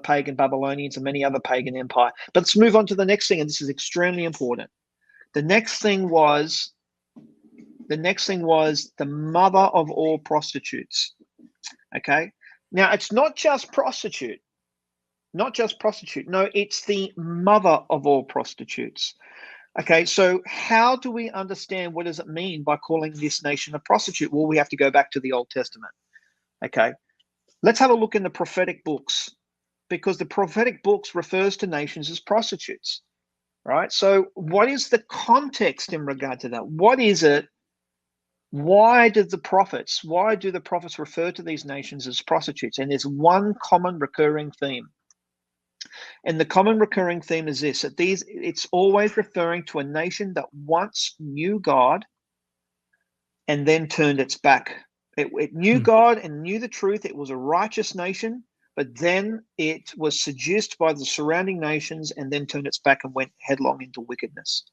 pagan Babylonians and many other pagan empire. But let's move on to the next thing, and this is extremely important. The next thing was the mother of all prostitutes. Okay? Now, it's not just prostitute. No, it's the mother of all prostitutes. Okay, so how do we understand, what does it mean by calling this nation a prostitute? Well, we have to go back to the Old Testament. Okay, let's have a look in the prophetic books, because the prophetic books refers to nations as prostitutes, right? So what is the context in regard to that? What is it? Why do the prophets refer to these nations as prostitutes? And there's one common recurring theme. And the common recurring theme is this, that it's always referring to a nation that once knew God and then turned its back. It knew God and knew the truth. It was a righteous nation, but then it was seduced by the surrounding nations and then turned its back and went headlong into wickedness.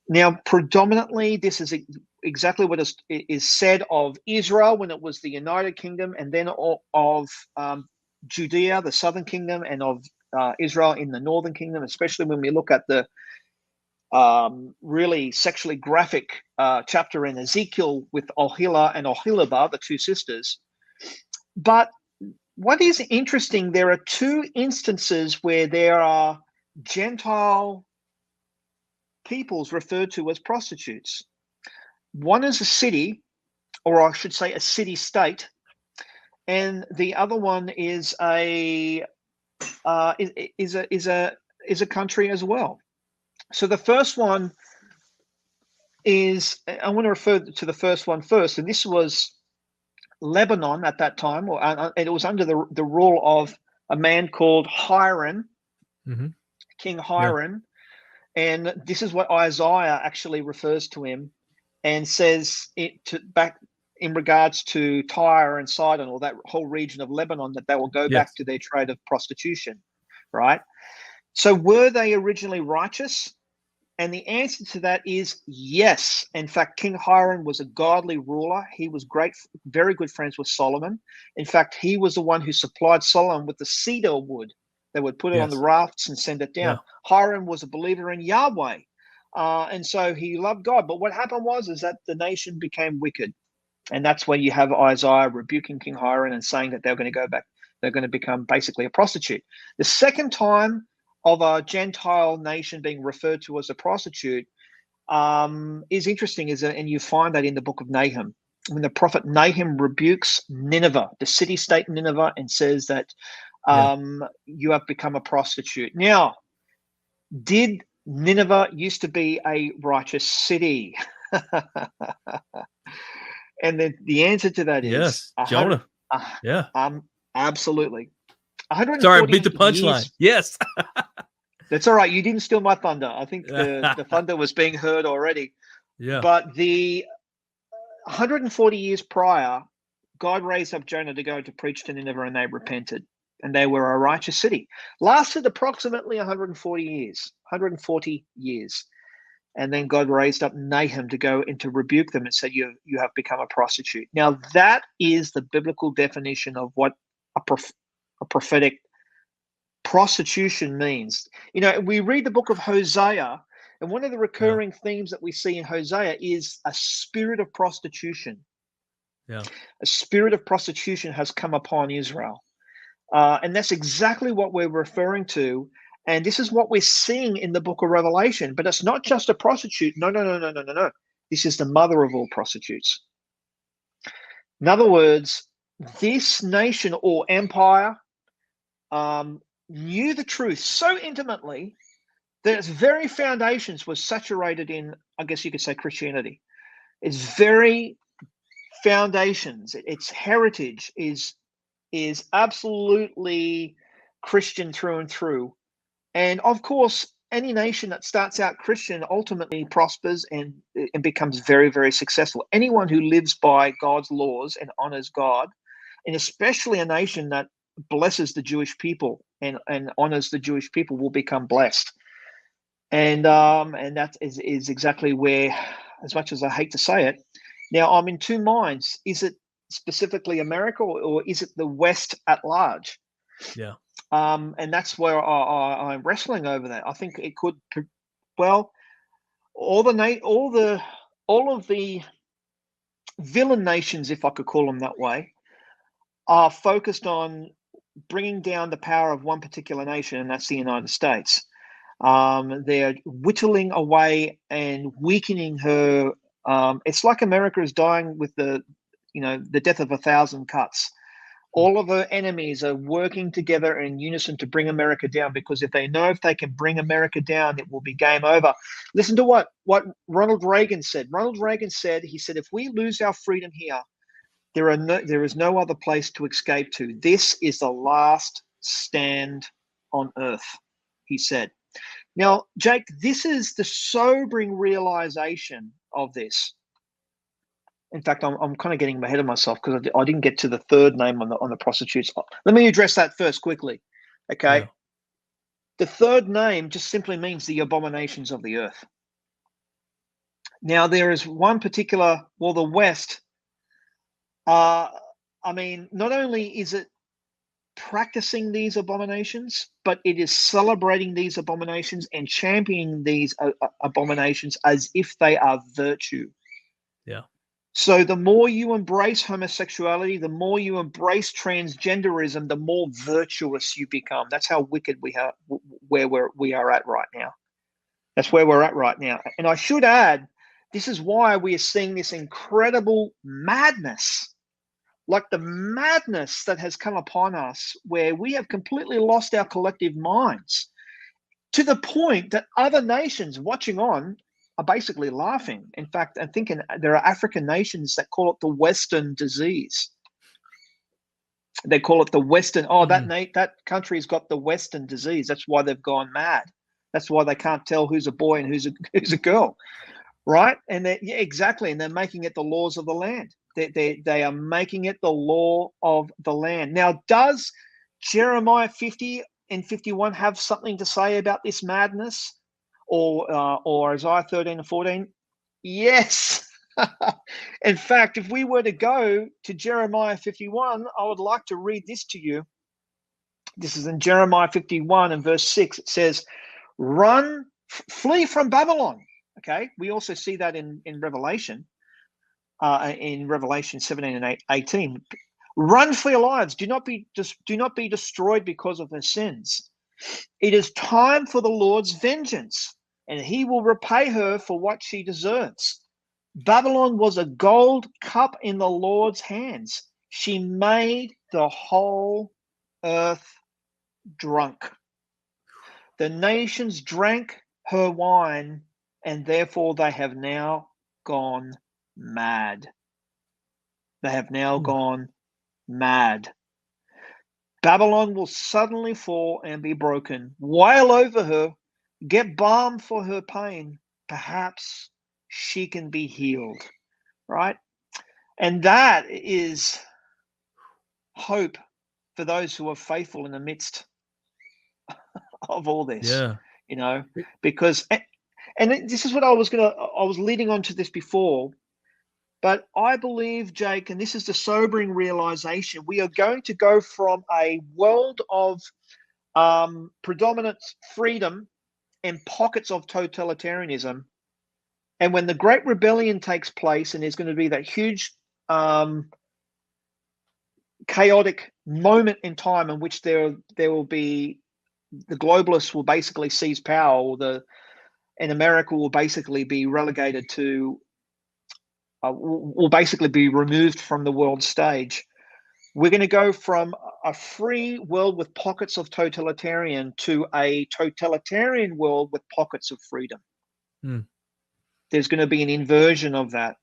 Now, predominantly, this is exactly what is said of Israel when it was the United Kingdom, and then of Judea, the southern kingdom, and of Israel in the northern kingdom, especially when we look at the really sexually graphic chapter in Ezekiel with Ohila and Oholibah, the two sisters. But what is interesting, there are two instances where there are Gentile peoples referred to as prostitutes. One is a city, or I should say a city-state, and the other one is a country as well. So the first one is, I want to refer to the first one first, and this was Lebanon at that time, and it was under the rule of a man called Hiram, King Hiram. And this is what Isaiah actually refers to him and says back in regards to Tyre and Sidon, or that whole region of Lebanon, that they will go back to their trade of prostitution, right? So were they originally righteous? And the answer to that is yes. In fact, King Hiram was a godly ruler. He was very good friends with Solomon. In fact, he was the one who supplied Solomon with the cedar wood. They would put it on the rafts and send it down. Hiram was a believer in Yahweh. And so he loved God. But what happened is that the nation became wicked. And that's when you have Isaiah rebuking King Hiram and saying that they're going to go back. They're going to become basically a prostitute. The second time of a Gentile nation being referred to as a prostitute is interesting, and you find that in the book of Nahum, when the prophet Nahum rebukes Nineveh, the city-state Nineveh, and says that you have become a prostitute. Now, did Nineveh used to be a righteous city? And the answer to that is yes, Jonah. Absolutely. Sorry, I beat the punchline. Yes. That's all right. You didn't steal my thunder. I think the thunder was being heard already. Yeah. But the 140 years prior, God raised up Jonah to go to preach to Nineveh, and they repented. And they were a righteous city. Lasted approximately 140 years. 140 years. And then God raised up Nahum to go and to rebuke them and said, you have become a prostitute. Now, that is the biblical definition of what a prophetic prostitution means. You know, we read the book of Hosea, and one of the recurring themes that we see in Hosea is a spirit of prostitution. A spirit of prostitution has come upon Israel. And that's exactly what we're referring to. And this is what we're seeing in the book of Revelation. But it's not just a prostitute. No. This is the mother of all prostitutes. In other words, this nation or empire knew the truth so intimately that its very foundations were saturated in, I guess you could say, Christianity. Its very foundations, its heritage is absolutely Christian through and through. And of course, any nation that starts out Christian ultimately prospers and becomes very, very successful. Anyone who lives by God's laws and honors God, and especially a nation that blesses the Jewish people and honors the Jewish people, will become blessed. And that is exactly where, as much as I hate to say it, now I'm in two minds. Is it specifically America, or is it the West at large? Yeah. And that's where I'm wrestling over that. I think it could, well, all of the villain nations, if I could call them that way, are focused on bringing down the power of one particular nation, and that's the United States. They're whittling away and weakening her. It's like America is dying with the death of 1,000 cuts. All of her enemies are working together in unison to bring America down, because if they can bring America down, it will be game over. Listen to what Ronald Reagan said. He said, if we lose our freedom here, there is no other place to escape to. This is the last stand on earth, he said. Now, Jake, this is the sobering realization of this. In fact, I'm kind of getting ahead of myself because I didn't get to the third name on the prostitutes. Let me address that first quickly. Okay. Yeah. The third name just simply means the abominations of the earth. Now, there is one particular, the West. Not only is it practicing these abominations, but it is celebrating these abominations and championing these abominations as if they are virtue. Yeah. So the more you embrace homosexuality, the more you embrace transgenderism, the more virtuous you become. That's how wicked we are, where we are at right now. That's where we're at right now. And I should add, this is why we are seeing this incredible madness, like the madness that has come upon us, where we have completely lost our collective minds, to the point that other nations watching on are basically laughing. In fact, I'm thinking there are African nations that call it the Western disease. They call it the Western. Oh, that country's got the Western disease. That's why they've gone mad. That's why they can't tell who's a boy and who's a girl, right? And yeah, exactly. And they're making it the laws of the land. They are making it the law of the land. Now, does Jeremiah 50 and 51 have something to say about this madness, or Isaiah 13 and 14? Yes. In fact, if we were to go to Jeremiah 51, I would like to read this to you. This is in Jeremiah 51 and verse 6. It says, flee from Babylon. Okay, we also see that in Revelation 17 and 18. Run for your lives. Do not be destroyed because of their sins. It is time for the Lord's vengeance, and he will repay her for what she deserves. Babylon was a gold cup in the Lord's hands. She made the whole earth drunk. The nations drank her wine, and therefore they have now gone mad. They have now gone mad. Babylon will suddenly fall and be broken. Wail over her. Get balm for her pain. Perhaps she can be healed. Right? And that is hope for those who are faithful in the midst of all this. Yeah. You know, because, and this is what I was leading on to this before, but I believe, Jake, and this is the sobering realization, we are going to go from a world of predominant freedom and pockets of totalitarianism. And when the Great Rebellion takes place, and there's going to be that huge chaotic moment in time in which there will be, the globalists will basically seize power, and America will basically be relegated to, will basically be removed from the world stage. We're going to go from a free world with pockets of totalitarian to a totalitarian world with pockets of freedom. There's going to be an inversion of that,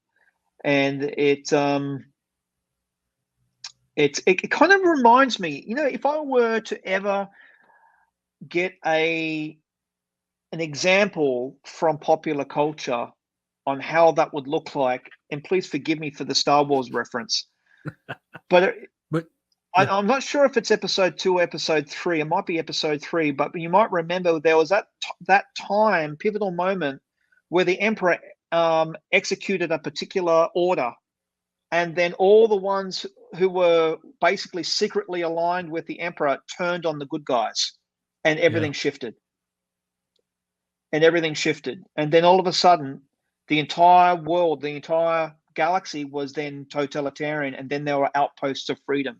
and it kind of reminds me, you know, if I were to ever get an example from popular culture on how that would look like, and please forgive me for the Star Wars reference, but yeah. I'm not sure if it's episode 2 or episode 3. It might be episode 3, but you might remember there was that time, pivotal moment, where the emperor executed a particular order, and then all the ones who were basically secretly aligned with the emperor turned on the good guys, and everything shifted. And everything shifted. And then all of a sudden, the entire world, the entire galaxy was then totalitarian, and then there were outposts of freedom,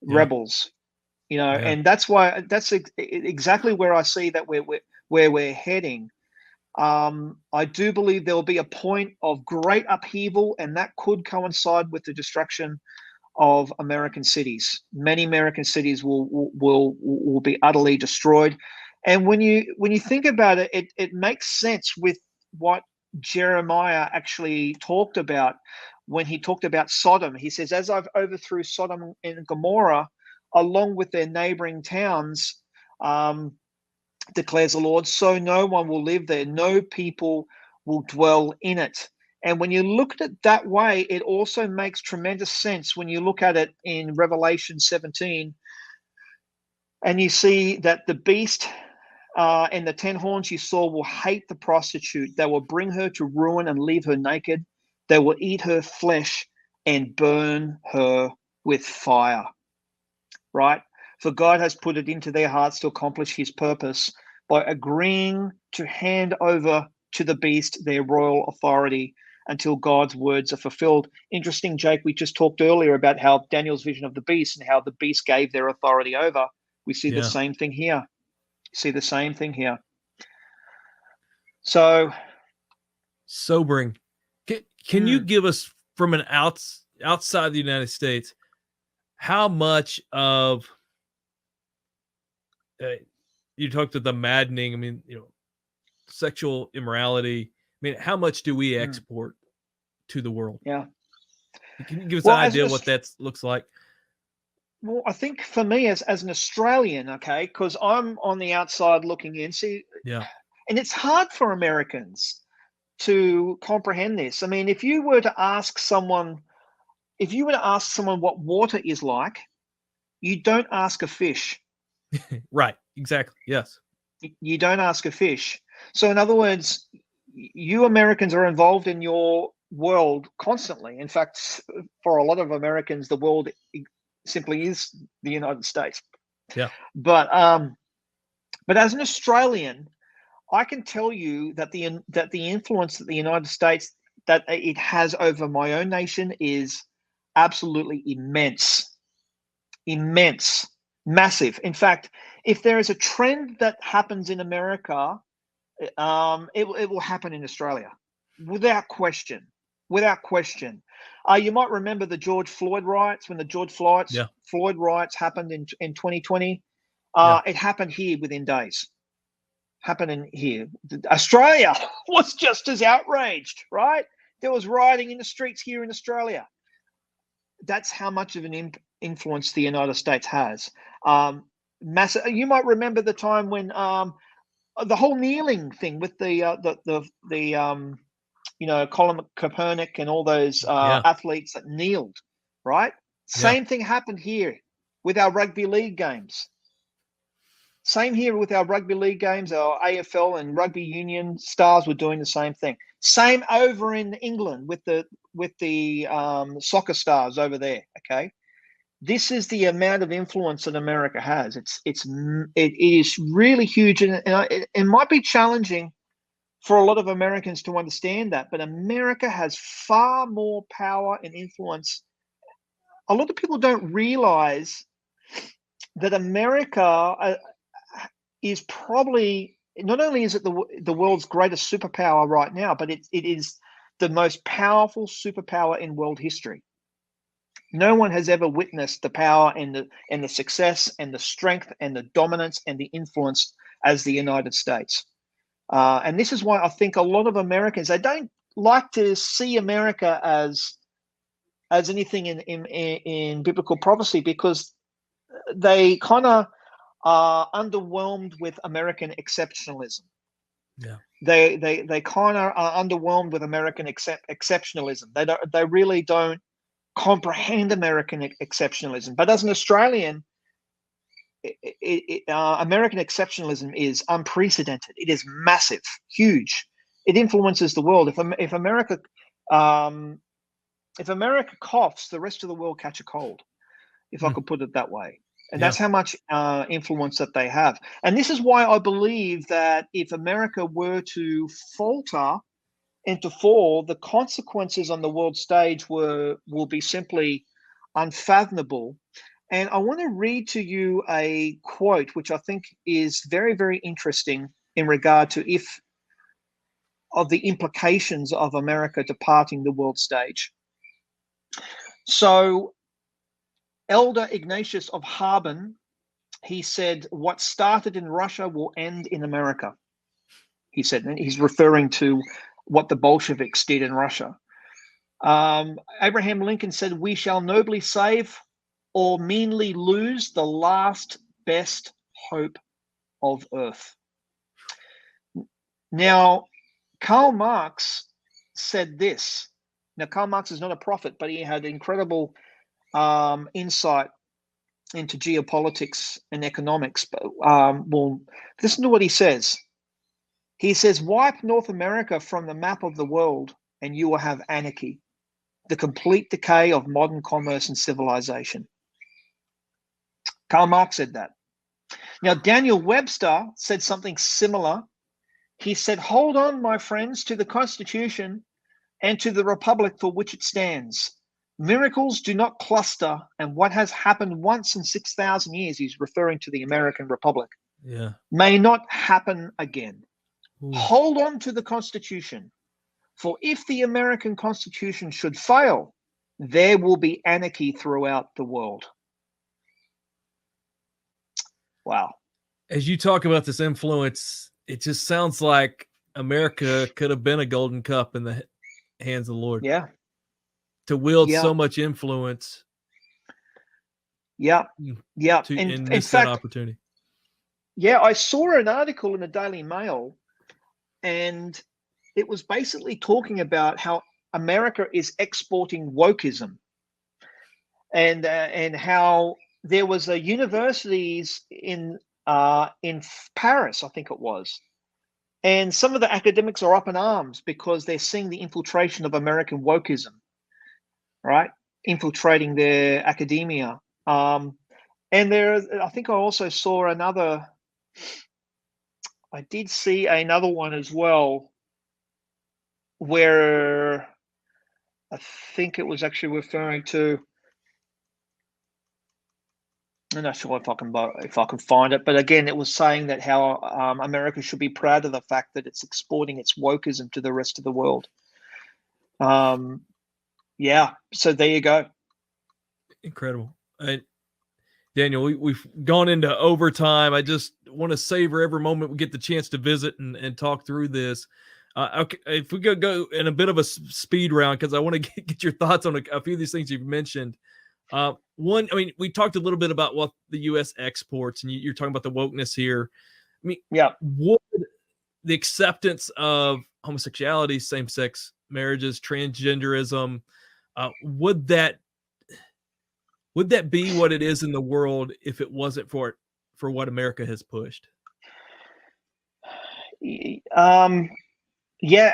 rebels, you know, and that's exactly where I see that where we're heading. I do believe there will be a point of great upheaval, and that could coincide with the destruction of American cities. Many American cities will be utterly destroyed. And when you think about it, it makes sense with what Jeremiah actually talked about when he talked about Sodom. He says, as I've overthrew Sodom and Gomorrah along with their neighboring towns, declares the Lord, so no one will live there, no people will dwell in it. And when you look at it that way, it also makes tremendous sense when you look at it in Revelation 17, and you see that the beast and the 10 horns you saw will hate the prostitute. They will bring her to ruin and leave her naked. They will eat her flesh and burn her with fire. Right? For God has put it into their hearts to accomplish his purpose by agreeing to hand over to the beast their royal authority until God's words are fulfilled. Interesting, Jake, we just talked earlier about how Daniel's vision of the beast and how the beast gave their authority over. We see the same thing here. See the same thing here. So sobering. Can you give us, from an outside the United States, how much of you talked about the maddening, I mean, you know, sexual immorality, mean, how much do we Mm. export to the world? Yeah. Can you give us Well, an as an idea what that looks like? Well, I think for me as an Australian, okay, because I'm on the outside looking in, see, Yeah. and it's hard for Americans to comprehend this. I mean, if you were to ask someone what water is like, you don't ask a fish. Right. Exactly. Yes. You don't ask a fish. So in other words, you Americans are involved in your world constantly. In fact, for a lot of Americans, the world simply is the United States. Yeah. But as an Australian, I can tell you that the influence that the United States that it has over my own nation is absolutely immense, massive. In fact, if there is a trend that happens in America, it will happen in Australia, without question. Without question. You might remember the George Floyd riots when the George Floyd riots happened in 2020. It happened here within days. Happening here. Australia was just as outraged, right? There was rioting in the streets here in Australia. That's how much of an influence the United States has. Massive. You might remember the time when the whole kneeling thing with Colin Kaepernick and all those athletes that kneeled, right? Same thing happened here with our rugby league games. Same here with our rugby league games. Our AFL and rugby union stars were doing the same thing. Same over in England with the soccer stars over there. Okay, this is the amount of influence that America has. It is really huge, and it might be challenging for a lot of Americans to understand that. But America has far more power and influence. A lot of people don't realize that America is probably, not only is it the world's greatest superpower right now, but it is the most powerful superpower in world history. No one has ever witnessed the power and the success and the strength and the dominance and the influence as the United States. And this is why I think a lot of Americans, they don't like to see America as anything in biblical prophecy, because they kind of are underwhelmed with American exceptionalism. Yeah. They kind of are underwhelmed with American exceptionalism. They really don't comprehend American exceptionalism. But as an Australian, American exceptionalism is unprecedented. It is massive, huge. It influences the world. If America coughs, the rest of the world catch a cold, if I could put it that way. And that's how much influence that they have. And this is why I believe that if America were to falter and to fall, the consequences on the world stage will be simply unfathomable. And I want to read to you a quote, which I think is very, very interesting in regard to the implications of America departing the world stage. So, Elder Ignatius of Harbin, he said, "What started in Russia will end in America." He said, and he's referring to what the Bolsheviks did in Russia. Abraham Lincoln said, "We shall nobly save or meanly lose the last best hope of earth." Now, Karl Marx said this. Now, Karl Marx is not a prophet, but he had incredible insight into geopolitics and economics. But well, listen to what he says. He says, "Wipe North America from the map of the world, and you will have anarchy, the complete decay of modern commerce and civilization." Karl Marx said that. Now, Daniel Webster said something similar. He said, "Hold on, my friends, to the Constitution and to the Republic for which it stands. Miracles do not cluster, and what has happened once in 6,000 years," he's referring to the American Republic, "may not happen again. Hold on to the Constitution, for if the American Constitution should fail, there will be anarchy throughout the world." Wow. As you talk about this influence, it just sounds like America could have been a golden cup in the hands of the Lord. Yeah. To wield Yeah. so much influence. Yeah. Yeah. And In miss that fact, opportunity. yeah, I saw an article in the Daily Mail, and it was basically talking about how America is exporting wokeism, and how there was a universities in Paris, I think it was, and some of the academics are up in arms because they're seeing the infiltration of American wokeism, right? Infiltrating their academia. And I think I also saw another. I did see another one as well, where I think it was actually referring to. I'm not sure if I can find it, but again, it was saying that how America should be proud of the fact that it's exporting its wokeism to the rest of the world. Yeah, so there you go. Incredible. Daniel, we've gone into overtime. I just want to savor every moment we get the chance to visit and talk through this. Okay, if we could go in a bit of a speed round, because I want to get your thoughts on a few of these things you've mentioned. One, I mean, we talked a little bit about what the U.S. exports, and you're talking about the wokeness here. I mean, yeah, would the acceptance of homosexuality, same-sex marriages, transgenderism, would that be what it is in the world if it wasn't for what America has pushed? Yeah,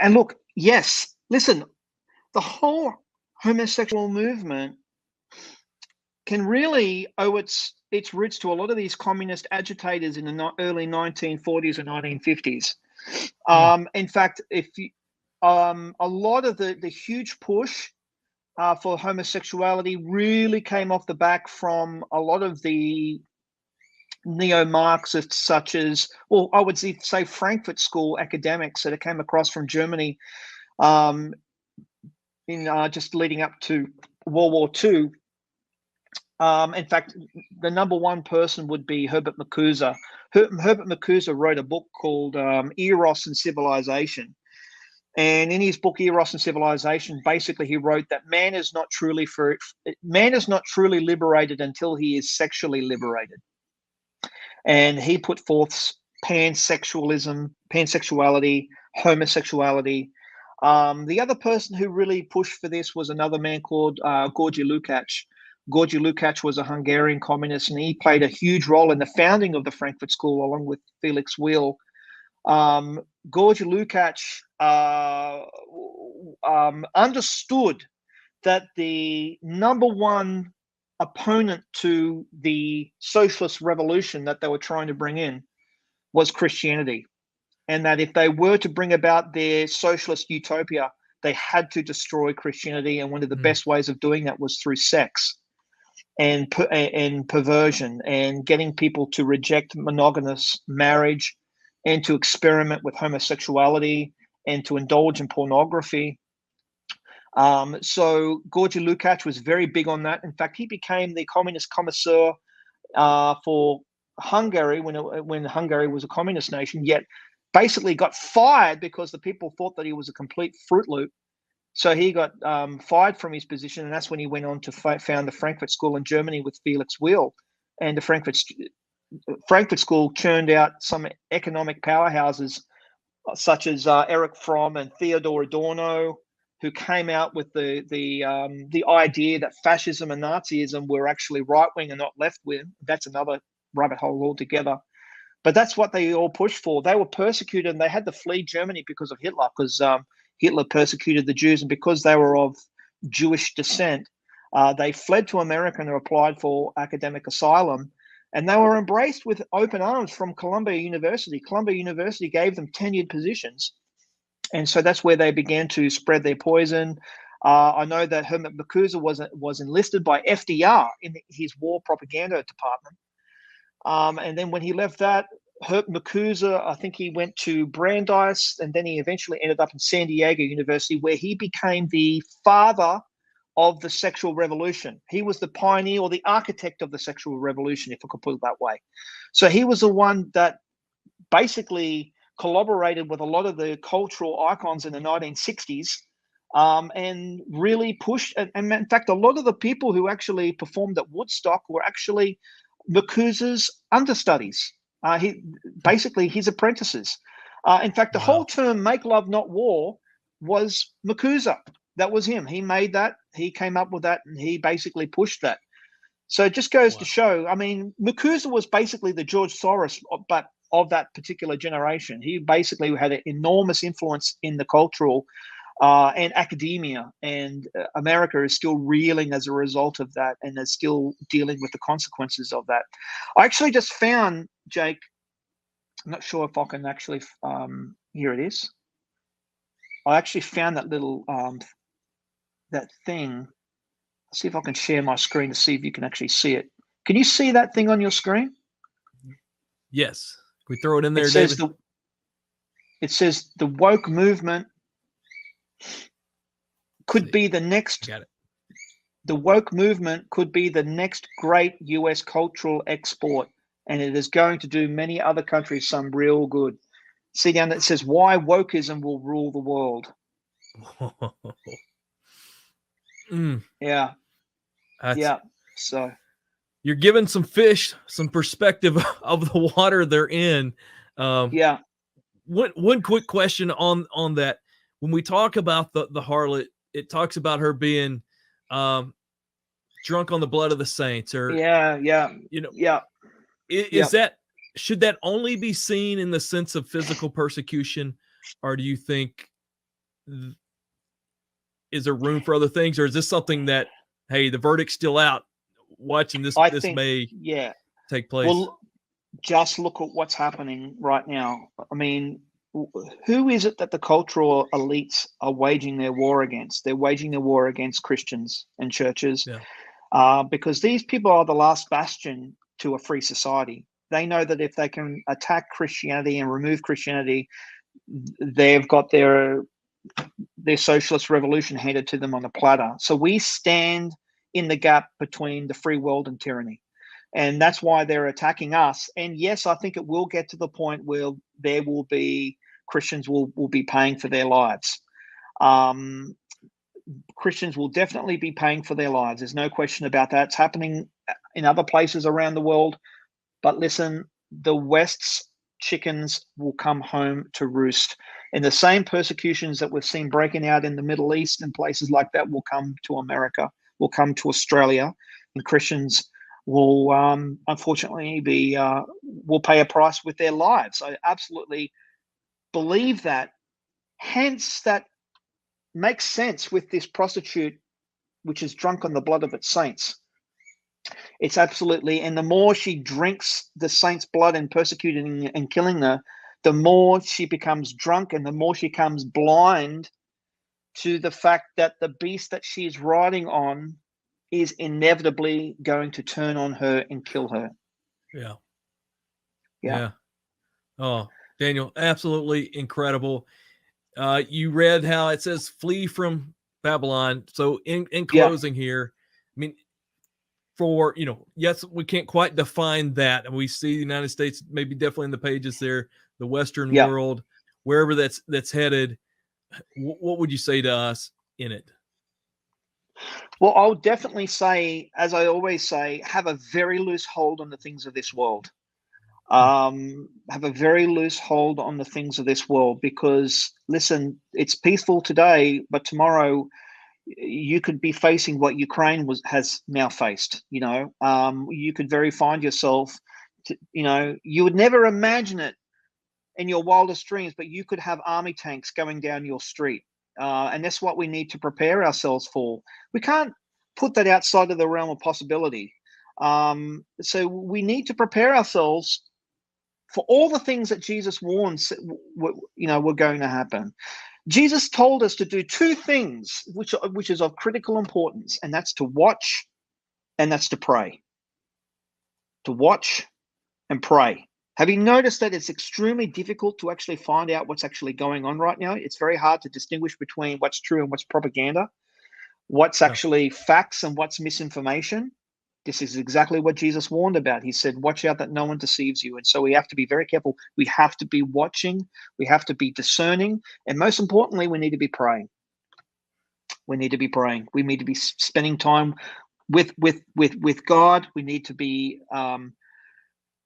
and look, yes, listen, the whole homosexual movement can really owe its roots to a lot of these communist agitators in the early 1940s and 1950s. In fact, if you, a lot of the huge push for homosexuality really came off the back from a lot of the neo-Marxists, such as, well, I would say Frankfurt School academics that came across from Germany in just leading up to World War II. In fact, the number one person would be Herbert Macuza. Herbert Macuza wrote a book called Eros and Civilization. And in his book Eros and Civilization, basically he wrote that man is not truly liberated until he is sexually liberated. And he put forth pansexuality, homosexuality. The other person who really pushed for this was another man called George Lukács. George Lukács was a Hungarian communist, and he played a huge role in the founding of the Frankfurt School, along with Felix Weil. George Lukács understood that the number one opponent to the socialist revolution that they were trying to bring in was Christianity, and that if they were to bring about their socialist utopia, they had to destroy Christianity, and one of the best ways of doing that was through sex and perversion, and getting people to reject monogamous marriage and to experiment with homosexuality and to indulge in pornography. So George Lukács was very big on that. In fact, he became the communist commissar for Hungary when Hungary was a communist nation, yet basically got fired because the people thought that he was a complete Fruit Loop. So he got fired from his position, and that's when he went on to found the Frankfurt School in Germany with Felix Weil. And the Frankfurt School churned out some economic powerhouses such as Erich Fromm and Theodor Adorno, who came out with the idea that fascism and Nazism were actually right wing and not left wing. That's another rabbit hole altogether. But that's what they all pushed for. They were persecuted, and they had to flee Germany because of Hitler, because Hitler persecuted the Jews, and because they were of Jewish descent, they fled to America and applied for academic asylum. And they were embraced with open arms from Columbia University. Columbia University gave them tenured positions. And so that's where they began to spread their poison. I know that Herbert Macuza was enlisted by FDR in his war propaganda department. And then when he left that, Herbert Macuza, I think he went to Brandeis, and then he eventually ended up in San Diego University, where he became the father of the sexual revolution. He was the pioneer or the architect of the sexual revolution, if I could put it that way. So he was the one that basically collaborated with a lot of the cultural icons in the 1960s, and really pushed. And in fact, a lot of the people who actually performed at Woodstock were actually Macuza's understudies. Basically his apprentices. In fact, the whole term "make love, not war" was Macuza. That was him. He made that. He came up with that, and he basically pushed that. So it just goes to show. I mean, Macuza was basically the George Soros, but of that particular generation. He basically had an enormous influence in the cultural and academia, and America is still reeling as a result of that, and is still dealing with the consequences of that. I actually just found, Jake, I'm not sure if I can actually, here it is. I actually found that little, that thing. Let's see if I can share my screen to see if you can actually see it. Can you see that thing on your screen? Yes. Can we throw it in there, David? It says the woke movement could be the next. Got it. The woke movement could be the next great U.S. cultural export, and it is going to do many other countries some real good. See down there, it says why wokeism will rule the world. Yeah. Yeah. So you're giving some fish some perspective of the water they're in. Yeah. One quick question on that. When we talk about the harlot, it talks about her being drunk on the blood of the saints, or is that, should that only be seen in the sense of physical persecution, or do you think is there room for other things, or is this something that, hey, the verdict's still out, watching this may take place? Well, just look at what's happening right now. I mean, who is it that the cultural elites are waging their war against? They're waging their war against Christians and churches, because these people are the last bastion to a free society. They know that if they can attack Christianity and remove Christianity, they've got their socialist revolution handed to them on a platter. So we stand in the gap between the free world and tyranny. And that's why they're attacking us. And yes, I think it will get to the point where there will be Christians will be paying for their lives. Christians will definitely be paying for their lives. There's no question about that. It's happening in other places around the world. But listen, the West's chickens will come home to roost. And the same persecutions that we've seen breaking out in the Middle East and places like that will come to America, will come to Australia, and Christians will unfortunately will pay a price with their lives. I absolutely believe that. Hence, that makes sense with this prostitute, which is drunk on the blood of its saints. It's absolutely, and the more she drinks the saints' blood and persecuting and killing her, the more she becomes drunk, and the more she becomes blind to the fact that the beast that she's riding on is inevitably going to turn on her and kill her. Yeah. Oh, Daniel, absolutely incredible. You read how it says flee from Babylon. So in closing here, I mean, for, yes, we can't quite define that. And we see the United States maybe definitely in the pages there, the Western world, wherever that's headed. What would you say to us in it? Well, I'll definitely say, as I always say, have a very loose hold on the things of this world. Have a very loose hold on the things of this world, because listen, it's peaceful today, but tomorrow you could be facing what Ukraine has now faced. You could find yourself, you would never imagine it in your wildest dreams, but you could have army tanks going down your street. And that's what we need to prepare ourselves for. We can't put that outside of the realm of possibility. So we need to prepare ourselves for all the things that Jesus warns, were going to happen. Jesus told us to do two things, which is of critical importance, and that's to watch and that's to pray. To watch and pray. Have you noticed that it's extremely difficult to actually find out what's actually going on right now? It's very hard to distinguish between what's true and what's propaganda, what's actually facts and what's misinformation. This is exactly what Jesus warned about. He said, watch out that no one deceives you. And so we have to be very careful. We have to be watching. We have to be discerning. And most importantly, we need to be praying. We need to be praying. We need to be spending time with God. We need to be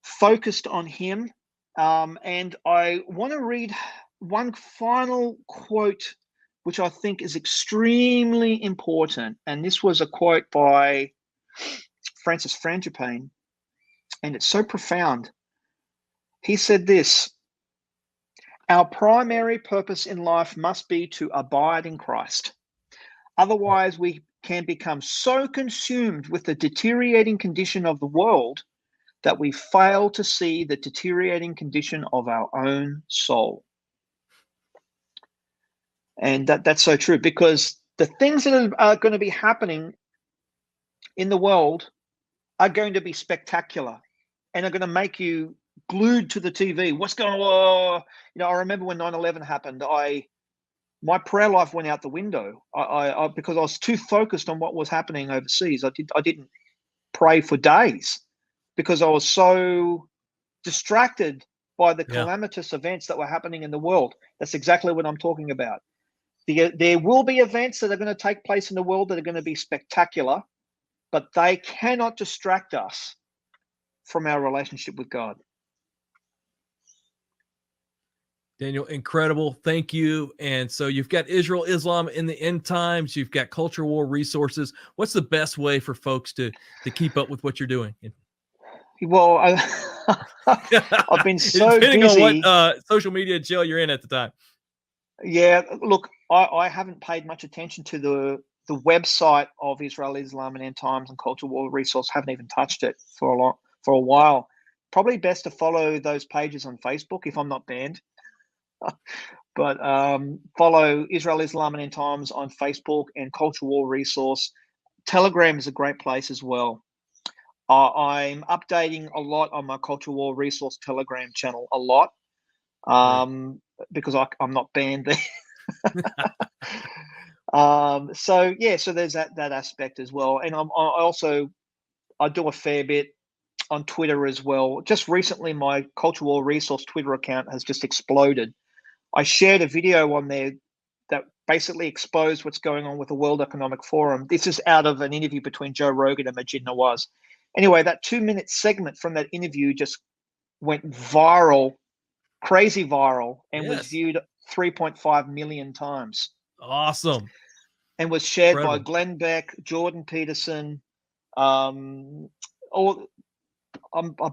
focused on him. And I want to read one final quote, which I think is extremely important. And this was a quote by Francis Frangipane, and it's so profound. He said this: our primary purpose in life must be to abide in Christ. Otherwise, we can become so consumed with the deteriorating condition of the world that we fail to see the deteriorating condition of our own soul. And that's so true, because the things that are going to be happening in the world are going to be spectacular and are going to make you glued to the TV. What's going on? I remember when 9/11 happened, my prayer life went out the window. I because I was too focused on what was happening overseas. I didn't pray for days because I was so distracted by the calamitous events that were happening in the world. That's exactly what I'm talking about. There will be events that are going to take place in the world that are going to be spectacular, but they cannot distract us from our relationship with God. Daniel, incredible. Thank you. And so you've got Israel, Islam in the end times. You've got Culture War resources. What's the best way for folks to keep up with what you're doing? Well, I've been so depending busy. on what social media jail you're in at the time. Yeah, look, I haven't paid much attention to the website of Israel, Islam, and End Times and Culture War Resource. Haven't even touched it for a while. Probably best to follow those pages on Facebook if I'm not banned. But follow Israel, Islam, and End Times on Facebook and Culture War Resource. Telegram is a great place as well. I'm updating a lot on my Culture War Resource Telegram channel, a lot, because I'm not banned there. So there's that aspect as well. And I do a fair bit on Twitter as well. Just recently, my Culture War Resource Twitter account has just exploded. I shared a video on there that basically exposed what's going on with the World Economic Forum. This is out of an interview between Joe Rogan and Majid Nawaz. Anyway, that 2-minute segment from that interview just went viral, crazy viral, and was viewed 3.5 million times. Awesome. And was shared by Glenn Beck, Jordan Peterson, a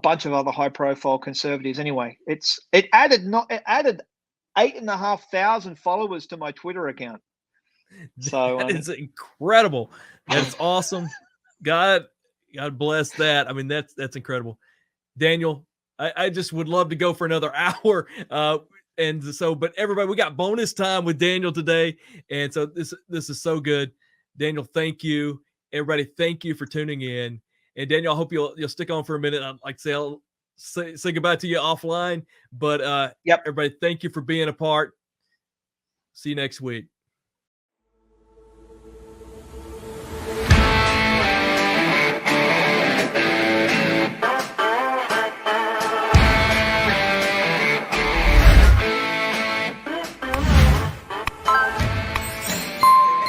bunch of other high-profile conservatives. Anyway, it added 8,500 followers to my Twitter account. So that is incredible. That's awesome. God bless that. I mean, that's incredible. Daniel, I just would love to go for another hour. But everybody, we got bonus time with Daniel today. And so this is so good. Daniel, thank you. Everybody, thank you for tuning in. And Daniel, I hope you'll stick on for a minute. I'd like to say I'll say goodbye to you offline. But everybody, thank you for being a part. See you next week.